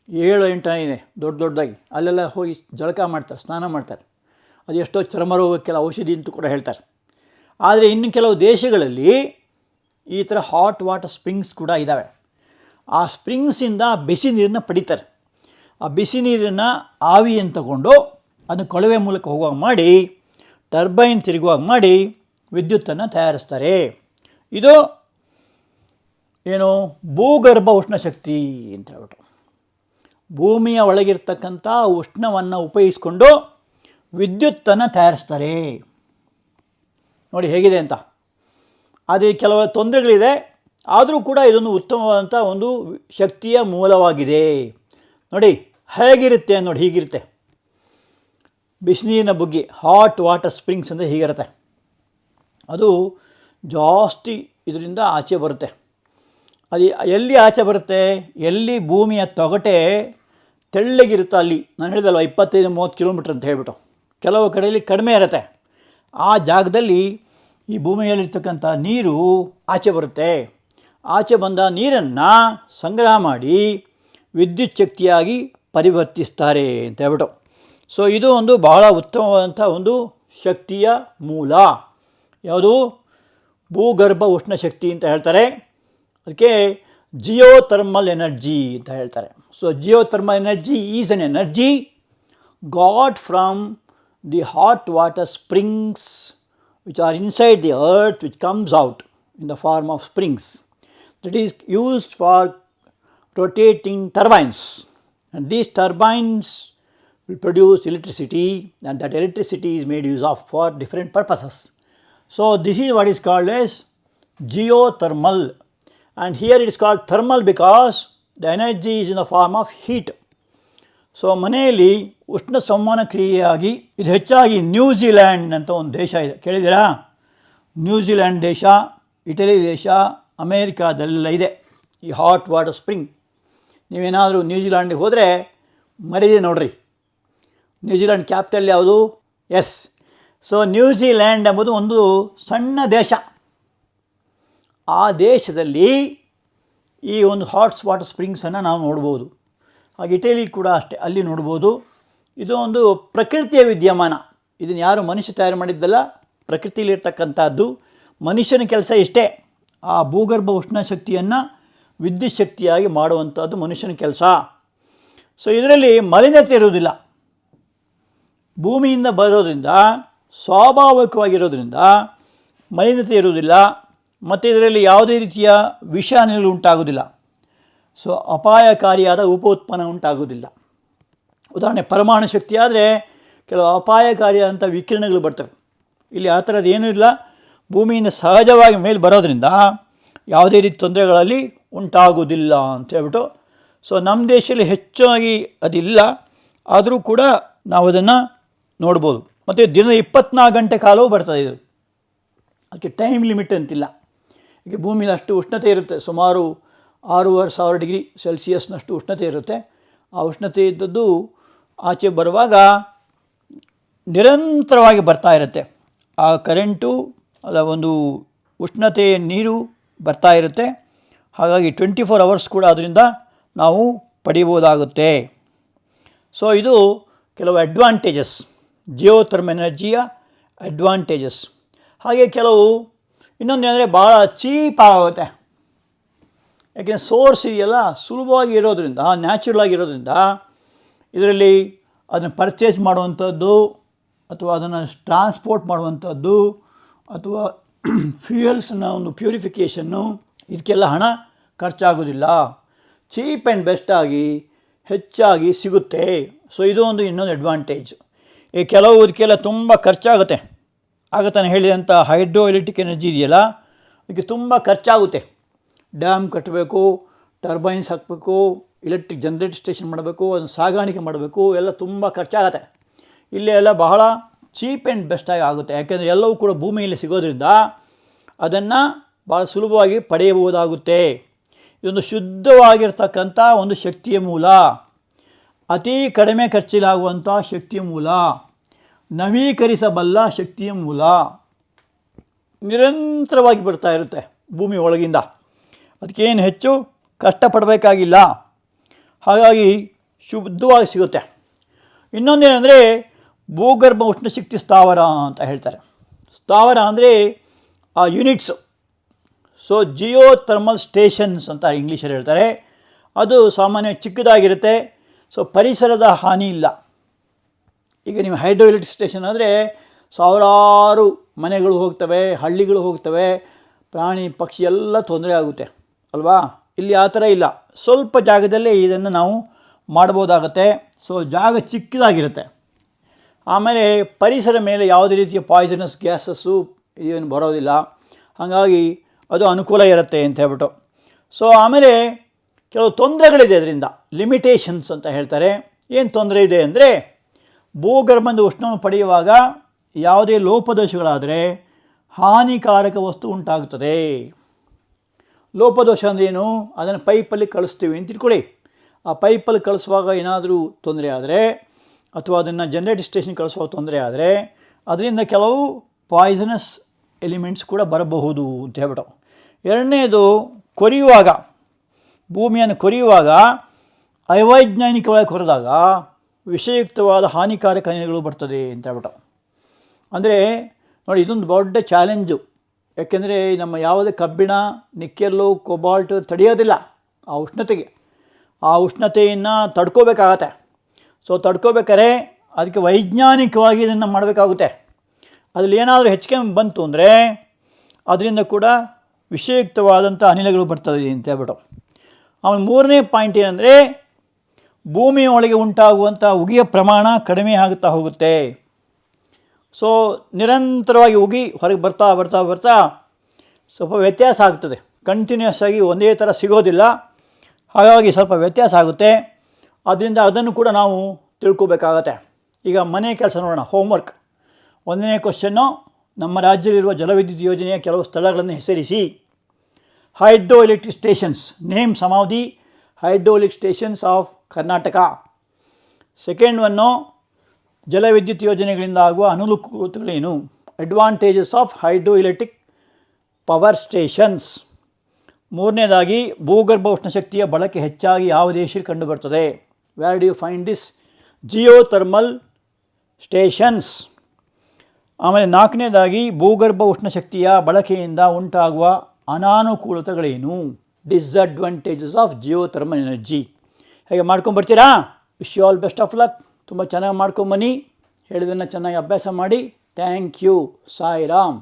7-8 ಇದೆ ದೊಡ್ಡ ದೊಡ್ಡದಾಗಿ. ಅಲ್ಲೆಲ್ಲ ಹೋಗಿ ಜಳಕ ಮಾಡ್ತಾರೆ, ಸ್ನಾನ ಮಾಡ್ತಾರೆ. ಅದು ಎಷ್ಟೋ ಚರ್ಮ ರೋಗಕ್ಕೆಲ್ಲ ಔಷಧಿ ಅಂತ ಕೂಡ ಹೇಳ್ತಾರೆ. ಆದರೆ ಇನ್ನು ಕೆಲವು ದೇಶಗಳಲ್ಲಿ ಈ ಥರ ಹಾಟ್ ವಾಟರ್ ಸ್ಪ್ರಿಂಗ್ಸ್ ಕೂಡ ಇದ್ದಾವೆ. ಆ ಸ್ಪ್ರಿಂಗ್ಸಿಂದ ಬಿಸಿ ನೀರನ್ನ ಪಡಿತಾರೆ. ಆ ಬಿಸಿ ನೀರನ್ನು ಆವಿಯನ್ನು ತಗೊಂಡು ಅದನ್ನು ಕೊಳವೆ ಮೂಲಕ ಹೋಗುವಾಗ ಮಾಡಿ, ಟರ್ಬೈನ್ ತಿರುಗುವಾಗ ಮಾಡಿ ವಿದ್ಯುತ್ತನ್ನು ತಯಾರಿಸ್ತಾರೆ. ಇದು ಏನು, ಭೂಗರ್ಭ ಉಷ್ಣಶಕ್ತಿ ಅಂತ ಹೇಳ್ಬಿಟ್ಟು. ಭೂಮಿಯ ಒಳಗಿರ್ತಕ್ಕಂಥ ಉಷ್ಣವನ್ನು ಉಪಯೋಗಿಸ್ಕೊಂಡು ವಿದ್ಯುತ್ತನ್ನು ತಯಾರಿಸ್ತಾರೆ. ನೋಡಿ ಹೇಗಿದೆ ಅಂತ. ಆದರೆ ಕೆಲವು ತೊಂದರೆಗಳಿದೆ, ಆದರೂ ಕೂಡ ಇದೊಂದು ಉತ್ತಮವಾದಂಥ ಒಂದು ಶಕ್ತಿಯ ಮೂಲವಾಗಿದೆ. ನೋಡಿ ಹೇಗಿರುತ್ತೆ ನೋಡಿ, ಹೀಗಿರುತ್ತೆ ಬಿಸಿನೀರಿನ ಬುಗ್ಗಿ. ಹಾಟ್ ವಾಟರ್ ಸ್ಪ್ರಿಂಗ್ಸ್ ಅಂದರೆ ಹೀಗಿರುತ್ತೆ. ಅದು ಜಾಸ್ತಿ ಇದರಿಂದ ಆಚೆ ಬರುತ್ತೆ. ಅದು ಎಲ್ಲಿ ಆಚೆ ಬರುತ್ತೆ? ಎಲ್ಲಿ ಭೂಮಿಯ ತೊಗಟೆ ತೆಳ್ಳಗಿರುತ್ತೋ ಅಲ್ಲಿ. ನಾನು ಹೇಳಿದಲ್ವ 25-30 ಕಿಲೋಮೀಟ್ರ್ ಅಂತ ಹೇಳ್ಬಿಟ್ಟು. ಕೆಲವು ಕಡೆಯಲ್ಲಿ ಕಡಿಮೆ ಇರುತ್ತೆ. ಆ ಜಾಗದಲ್ಲಿ ಈ ಭೂಮಿಯಲ್ಲಿರ್ತಕ್ಕಂಥ ನೀರು ಆಚೆ ಬರುತ್ತೆ. ಆಚೆ ಬಂದ ನೀರನ್ನು ಸಂಗ್ರಹ ಮಾಡಿ ವಿದ್ಯುತ್ ಶಕ್ತಿಯಾಗಿ ಪರಿವರ್ತಿಸ್ತಾರೆ ಅಂತ ಹೇಳ್ಬಿಟ್ಟು. ಸೊ ಇದು ಒಂದು ಬಹಳ ಉತ್ತಮವಾದಂಥ ಒಂದು ಶಕ್ತಿಯ ಮೂಲ. ಯಾವುದು? ಭೂಗರ್ಭ ಉಷ್ಣ ಶಕ್ತಿ ಅಂತ ಹೇಳ್ತಾರೆ. ಅದಕ್ಕೆ ಜಿಯೋಥರ್ಮಲ್ ಎನರ್ಜಿ ಅಂತ ಹೇಳ್ತಾರೆ. So geothermal energy is N energy got from the hot water springs which are inside the earth, which comes out in the form of springs, that is used for rotating turbines, and these turbines will produce electricity, and that electricity is made use of for different purposes. So this is what is called as geothermal, and here it is called thermal because the energy is in the form of heat. So ಮನೆಯಲ್ಲಿ ಉಷ್ಣ ಸಂವಹನ ಕ್ರಿಯೆಯಾಗಿ ಇದು ಹೆಚ್ಚಾಗಿ New Zealand ಅಂತ ಒಂದು ದೇಶ ಇದೆ, ಕೇಳಿದ್ದೀರಾ? ನ್ಯೂಜಿಲ್ಯಾಂಡ್ ದೇಶ, ಇಟಲಿ ದೇಶ, ಅಮೇರಿಕಾದಲ್ಲೆಲ್ಲ ಇದೆ ಈ ಹಾಟ್ ವಾಟರ್ ಸ್ಪ್ರಿಂಗ್. ನೀವೇನಾದರೂ ನ್ಯೂಜಿಲ್ಯಾಂಡಿಗೆ ಹೋದರೆ ಮರೀದೆ ನೋಡ್ರಿ. ನ್ಯೂಜಿಲ್ಯಾಂಡ್ ಕ್ಯಾಪಿಟಲ್ ಯಾವುದು? ಎಸ್. ಸೊ ನ್ಯೂಜಿಲ್ಯಾಂಡ್ ಎಂಬುದು ಒಂದು ಸಣ್ಣ ದೇಶ. ಆ ದೇಶದಲ್ಲಿ ಈ ಒಂದು ಹಾಟ್ ವಾಟರ್ ಸ್ಪ್ರಿಂಗ್ಸನ್ನು ನಾವು ನೋಡ್ಬೋದು. ಹಾಗೆ ಇಟಲಿ ಕೂಡ ಅಷ್ಟೇ, ಅಲ್ಲಿ ನೋಡ್ಬೋದು. ಇದು ಒಂದು ಪ್ರಕೃತಿಯ ವಿದ್ಯಮಾನ. ಇದನ್ನು ಯಾರು ಮನುಷ್ಯ ತಯಾರು ಮಾಡಿದ್ದಲ್ಲ, ಪ್ರಕೃತಿಯಲ್ಲಿರ್ತಕ್ಕಂಥದ್ದು. ಮನುಷ್ಯನ ಕೆಲಸ ಇಷ್ಟೇ, ಆ ಭೂಗರ್ಭ ಉಷ್ಣ ಶಕ್ತಿಯನ್ನು ವಿದ್ಯುತ್ ಶಕ್ತಿಯಾಗಿ ಮಾಡುವಂಥದ್ದು ಮನುಷ್ಯನ ಕೆಲಸ. ಸೊ ಇದರಲ್ಲಿ ಮಲಿನತೆ ಇರುವುದಿಲ್ಲ. ಭೂಮಿಯಿಂದ ಬರೋದ್ರಿಂದ, ಸ್ವಾಭಾವಿಕವಾಗಿರೋದ್ರಿಂದ ಮಲಿನತೆ ಇರುವುದಿಲ್ಲ. ಮತ್ತು ಇದರಲ್ಲಿ ಯಾವುದೇ ರೀತಿಯ ವಿಷ ಅನಿಲ ಉಂಟಾಗುವುದಿಲ್ಲ. ಸೊ ಅಪಾಯಕಾರಿಯಾದ ಉಪ ಉತ್ಪನ್ನ ಉಂಟಾಗುವುದಿಲ್ಲ. ಉದಾಹರಣೆ ಪರಮಾಣು ಶಕ್ತಿ ಆದರೆ ಕೆಲವು ಅಪಾಯಕಾರಿಯಾದಂಥ ವಿಕಿರಣಗಳು ಬರ್ತವೆ. ಇಲ್ಲಿ ಆ ಥರದ್ದು ಏನೂ ಇಲ್ಲ. ಭೂಮಿಯಿಂದ ಸಹಜವಾಗಿ ಮೇಲೆ ಬರೋದ್ರಿಂದ ಯಾವುದೇ ರೀತಿ ತೊಂದರೆಗಳಲ್ಲಿ ಉಂಟಾಗುವುದಿಲ್ಲ ಅಂತ ಹೇಳ್ಬಿಟ್ಟು. ಸೊ ನಮ್ಮ ದೇಶದಲ್ಲಿ ಹೆಚ್ಚಾಗಿ ಅದಿಲ್ಲ, ಆದರೂ ಕೂಡ ನಾವು ಅದನ್ನು ನೋಡ್ಬೋದು. ಮತ್ತು ದಿನದ 24 ಗಂಟೆ ಕಾಲವೂ ಬರ್ತದೆ ಇದು. ಅದಕ್ಕೆ ಟೈಮ್ ಲಿಮಿಟ್ ಅಂತಿಲ್ಲ. ಈಗ ಭೂಮಿಯಲ್ಲಿ ಅಷ್ಟು ಉಷ್ಣತೆ ಇರುತ್ತೆ, ಸುಮಾರು 6,500 ಡಿಗ್ರಿ ಸೆಲ್ಸಿಯಸ್ನಷ್ಟು ಉಷ್ಣತೆ ಇರುತ್ತೆ. ಆ ಉಷ್ಣತೆ ಇದ್ದದ್ದು ಆಚೆ ಬರುವಾಗ ನಿರಂತರವಾಗಿ ಬರ್ತಾ ಇರುತ್ತೆ. ಆ ಕರೆಂಟು ಅಲ್ಲ, ಒಂದು ಉಷ್ಣತೆ ನೀರು ಬರ್ತಾ ಇರುತ್ತೆ. ಹಾಗಾಗಿ 24 ಅವರ್ಸ್ ಕೂಡ ಅದರಿಂದ ನಾವು ಪಡಿಬೋದಾಗುತ್ತೆ. ಸೊ ಇದು ಕೆಲವು ಅಡ್ವಾಂಟೇಜಸ್, ಜಿಯೋಥರ್ಮಲ್ ಎನರ್ಜಿಯ ಅಡ್ವಾಂಟೇಜಸ್. ಹಾಗೆ ಕೆಲವು ಇನ್ನೊಂದು ಅಂದರೆ ಭಾಳ ಚೀಪ್ ಆಗುತ್ತೆ. ಯಾಕೆಂದರೆ ಸೋರ್ಸ್ ಇದೆಯಲ್ಲ ಸುಲಭವಾಗಿ ಇರೋದ್ರಿಂದ, ನ್ಯಾಚುರಲ್ ಆಗಿರೋದ್ರಿಂದ ಇದರಲ್ಲಿ ಅದನ್ನು ಪರ್ಚೇಸ್ ಮಾಡುವಂಥದ್ದು ಅಥವಾ ಅದನ್ನು ಟ್ರಾನ್ಸ್ಪೋರ್ಟ್ ಮಾಡುವಂಥದ್ದು ಅಥವಾ ಫ್ಯೂಯಲ್ಸ್ನ ಒಂದು ಪ್ಯೂರಿಫಿಕೇಷನ್ನು, ಇದಕ್ಕೆಲ್ಲ ಹಣ ಖರ್ಚಾಗೋದಿಲ್ಲ. ಚೀಪ್ ಆ್ಯಂಡ್ ಬೆಸ್ಟಾಗಿ ಹೆಚ್ಚಾಗಿ ಸಿಗುತ್ತೆ. ಸೊ ಇದು ಒಂದು ಇನ್ನೊಂದು ಅಡ್ವಾಂಟೇಜ್. ಈ ಕೆಲವು ಇದಕ್ಕೆಲ್ಲ ತುಂಬ ಖರ್ಚಾಗುತ್ತೆ. ಆಗ ತಾನು ಹೇಳಿದಂಥ ಹೈಡ್ರೋ ಎಲೆಕ್ಟ್ರಿಕ್ ಎನರ್ಜಿ ಇದೆಯಲ್ಲ, ಇದಕ್ಕೆ ತುಂಬ ಖರ್ಚಾಗುತ್ತೆ. ಡ್ಯಾಮ್ ಕಟ್ಟಬೇಕು, ಟರ್ಬೈನ್ಸ್ ಹಾಕಬೇಕು, ಎಲೆಕ್ಟ್ರಿಕ್ ಜನರೇಟ್ ಸ್ಟೇಷನ್ ಮಾಡಬೇಕು, ಅದನ್ನು ಸಾಗಾಣಿಕೆ ಮಾಡಬೇಕು, ಎಲ್ಲ ತುಂಬ ಖರ್ಚಾಗುತ್ತೆ. ಇಲ್ಲೇ ಎಲ್ಲ ಬಹಳ ಚೀಪ್ ಆ್ಯಂಡ್ ಬೆಸ್ಟಾಗಿ ಆಗುತ್ತೆ. ಯಾಕೆಂದರೆ ಎಲ್ಲವೂ ಕೂಡ ಭೂಮಿಯಲ್ಲಿ ಸಿಗೋದ್ರಿಂದ ಅದನ್ನು ಭಾಳ ಸುಲಭವಾಗಿ ಪಡೆಯಬಹುದಾಗುತ್ತೆ. ಇದೊಂದು ಶುದ್ಧವಾಗಿರ್ತಕ್ಕಂಥ ಒಂದು ಶಕ್ತಿಯ ಮೂಲ, ಅತಿ ಕಡಿಮೆ ಖರ್ಚಿಲಾಗುವಂಥ ಶಕ್ತಿಯ ಮೂಲ, ನವೀಕರಿಸಬಲ್ಲ ಶಕ್ತಿಯ ಮೂಲ. ನಿರಂತರವಾಗಿ ಬರ್ತಾ ಇರುತ್ತೆ ಭೂಮಿ ಒಳಗಿಂದ. ಅದಕ್ಕೇನು ಹೆಚ್ಚು ಕಷ್ಟಪಡಬೇಕಾಗಿಲ್ಲ. ಹಾಗಾಗಿ ಶುದ್ಧವಾಗಿ ಸಿಗುತ್ತೆ. ಇನ್ನೊಂದೇನೆಂದರೆ ಭೂಗರ್ಭ ಉಷ್ಣಶಕ್ತಿ ಸ್ಥಾವರ ಅಂತ ಹೇಳ್ತಾರೆ. ಸ್ಥಾವರ ಅಂದರೆ ಆ ಯೂನಿಟ್ಸು. ಸೊ ಜಿಯೋಥರ್ಮಲ್ ಸ್ಟೇಷನ್ಸ್ ಅಂತ ಇಂಗ್ಲೀಷಲ್ಲಿ ಹೇಳ್ತಾರೆ. ಅದು ಸಾಮಾನ್ಯ ಚಿಕ್ಕದಾಗಿರುತ್ತೆ. ಸೊ ಪರಿಸರದ ಹಾನಿ ಇಲ್ಲ. ಈಗ ನೀವು ಹೈಡ್ರೋ ಎಲೆಕ್ಟ್ರಿಕ್ ಸ್ಟೇಷನ್ ಆದರೆ ಸಾವಿರಾರು ಮನೆಗಳು ಹೋಗ್ತವೆ, ಹಳ್ಳಿಗಳು ಹೋಗ್ತವೆ, ಪ್ರಾಣಿ ಪಕ್ಷಿ ಎಲ್ಲ ತೊಂದರೆ ಆಗುತ್ತೆ ಅಲ್ವಾ. ಇಲ್ಲಿ ಆ ಥರ ಇಲ್ಲ, ಸ್ವಲ್ಪ ಜಾಗದಲ್ಲೇ ಇದನ್ನು ನಾವು ಮಾಡ್ಬೋದಾಗತ್ತೆ. ಸೊ ಜಾಗ ಚಿಕ್ಕದಾಗಿರುತ್ತೆ. ಆಮೇಲೆ ಪರಿಸರ ಮೇಲೆ ಯಾವುದೇ ರೀತಿಯ ಪಾಯ್ಸನಸ್ ಗ್ಯಾಸಸ್ಸು ಏನು ಬರೋದಿಲ್ಲ. ಹಾಗಾಗಿ ಅದು ಅನುಕೂಲ ಇರುತ್ತೆ ಅಂತ ಹೇಳ್ಬಿಟ್ಟು. ಸೊ ಆಮೇಲೆ ಕೆಲವು ತೊಂದರೆಗಳಿದೆ ಅದರಿಂದ, ಲಿಮಿಟೇಷನ್ಸ್ ಅಂತ ಹೇಳ್ತಾರೆ. ಏನು ತೊಂದರೆ ಇದೆ ಅಂದರೆ, ಭೂಗರ್ಭದ ಉಷ್ಣವನ್ನು ಪಡೆಯುವಾಗ ಯಾವುದೇ ಲೋಪದೋಷಗಳಾದರೆ ಹಾನಿಕಾರಕ ವಸ್ತು ಉಂಟಾಗುತ್ತದೆ. ಲೋಪದೋಷ ಅಂದ್ರೇನು? ಅದನ್ನು ಪೈಪಲ್ಲಿ ಕಳಿಸ್ತೀವಿ ಅಂತ ತಿಳ್ಕೊಳ್ಳಿ. ಆ ಪೈಪಲ್ಲಿ ಕಳಿಸುವಾಗ ಏನಾದರೂ ತೊಂದರೆ ಆದರೆ ಅಥವಾ ಅದನ್ನು ಜನರೇಟ್ ಸ್ಟೇಷನ್ ಕಳಿಸುವಾಗ ತೊಂದರೆ ಆದರೆ ಅದರಿಂದ ಕೆಲವು ಪಾಯ್ಸನಸ್ ಎಲಿಮೆಂಟ್ಸ್ ಕೂಡ ಬರಬಹುದು ಅಂತ ಹೇಳ್ಬಿಟ್ಟು. ಎರಡನೇದು, ಕೊರೆಯುವಾಗ, ಭೂಮಿಯನ್ನು ಕೊರೆಯುವಾಗ ಅವೈಜ್ಞಾನಿಕವಾಗಿ ಕೊರೆದಾಗ ವಿಷಯುಕ್ತವಾದ ಹಾನಿಕಾರಕ ಅನಿಲಗಳು ಬರ್ತದೆ ಅಂತ ಹೇಳ್ಬಿಟ್ಟು. ಅಂದರೆ ನೋಡಿ, ಇದೊಂದು ದೊಡ್ಡ ಚಾಲೆಂಜು. ಯಾಕೆಂದರೆ ನಮ್ಮ ಯಾವುದೇ ಕಬ್ಬಿಣ, ನಿಕ್ಕೆಲ್ಲು, ಕೊಬಾಲ್ಟ್ ತಡೆಯೋದಿಲ್ಲ ಆ ಉಷ್ಣತೆಗೆ. ಆ ಉಷ್ಣತೆಯನ್ನು ತಡ್ಕೋಬೇಕಾಗತ್ತೆ. ಸೊ ತಡ್ಕೋಬೇಕಾದ್ರೆ ಅದಕ್ಕೆ ವೈಜ್ಞಾನಿಕವಾಗಿ ಇದನ್ನು ಮಾಡಬೇಕಾಗುತ್ತೆ. ಅದರಲ್ಲಿ ಏನಾದರೂ ಹೆಚ್ಚಿಗೆ ಬಂತು ಅಂದರೆ ಅದರಿಂದ ಕೂಡ ವಿಷಯುಕ್ತವಾದಂಥ ಅನಿಲಗಳು ಬರ್ತದೆ ಅಂತ ಹೇಳ್ಬಿಟ್ಟು. ಆಮೇಲೆ ಮೂರನೇ ಪಾಯಿಂಟ್ ಏನಂದರೆ, ಭೂಮಿಯ ಒಳಗೆ ಉಂಟಾಗುವಂಥ ಉಗಿಯ ಪ್ರಮಾಣ ಕಡಿಮೆ ಆಗುತ್ತಾ ಹೋಗುತ್ತೆ. ಸೊ ನಿರಂತರವಾಗಿ ಉಗಿ ಹೊರಗೆ ಬರ್ತಾ ಬರ್ತಾ ಬರ್ತಾ ಸ್ವಲ್ಪ ವ್ಯತ್ಯಾಸ ಆಗ್ತದೆ. ಕಂಟಿನ್ಯೂಸ್ ಆಗಿ ಒಂದೇ ಥರ ಸಿಗೋದಿಲ್ಲ. ಹಾಗಾಗಿ ಸ್ವಲ್ಪ ವ್ಯತ್ಯಾಸ ಆಗುತ್ತೆ. ಆದ್ದರಿಂದ ಅದನ್ನು ಕೂಡ ನಾವು ತಿಳ್ಕೊಬೇಕಾಗತ್ತೆ. ಈಗ ಮನೆ ಕೆಲಸ ನೋಡೋಣ, ಹೋಮ್ವರ್ಕ್. 1ನೇ ಕ್ವಶನ್ನು, ನಮ್ಮ ರಾಜ್ಯದಲ್ಲಿರುವ ಜಲವಿದ್ಯುತ್ ಯೋಜನೆಯ ಕೆಲವು ಸ್ಥಳಗಳನ್ನು ಹೆಸರಿಸಿ. Hydro electric stations, name some of the hydro electric stations of Karnataka. Second one, ಜಲವಿದ್ಯುತ್ ಯೋಜನೆಗಳಿಂದ ಆಗುವ ಅನುಕೂಲಗಳೇನು? Advantages of hydro electric power stations. ಮೂರನೇದಾಗಿ, ಭೂಗರ್ಭ ಉಷ್ಣಶಕ್ತಿಯ ಬಳಕೆ ಹೆಚ್ಚಾಗಿ ಯಾವ ದೇಶದಲ್ಲಿ ಕಂಡುಬರ್ತದೆ? Where do you find this geothermal stations. ಆಮೇಲೆ 4ನೇದಾಗಿ ಭೂಗರ್ಭ ಉಷ್ಣಶಕ್ತಿಯ ಬಳಕೆಯಿಂದ ಉಂಟಾಗುವ ಅನಾನುಕೂಲತೆಗಳೇನು, ಡಿಸ್ಅಡ್ವಾಂಟೇಜಸ್ ಆಫ್ ಜಿಯೋಥರ್ಮಲ್ ಎನರ್ಜಿ. ಹೇಗೆ ಮಾಡ್ಕೊಂಬರ್ತೀರಾ? Wish you all best of luck. ತುಂಬ ಚೆನ್ನಾಗಿ ಮಾಡ್ಕೊಂಬನ್ನಿ. ಹೇಳಿದ್ದನ್ನು ಚೆನ್ನಾಗಿ ಅಭ್ಯಾಸ ಮಾಡಿ. Thank you. ಸಾಯಿರಾಮ್.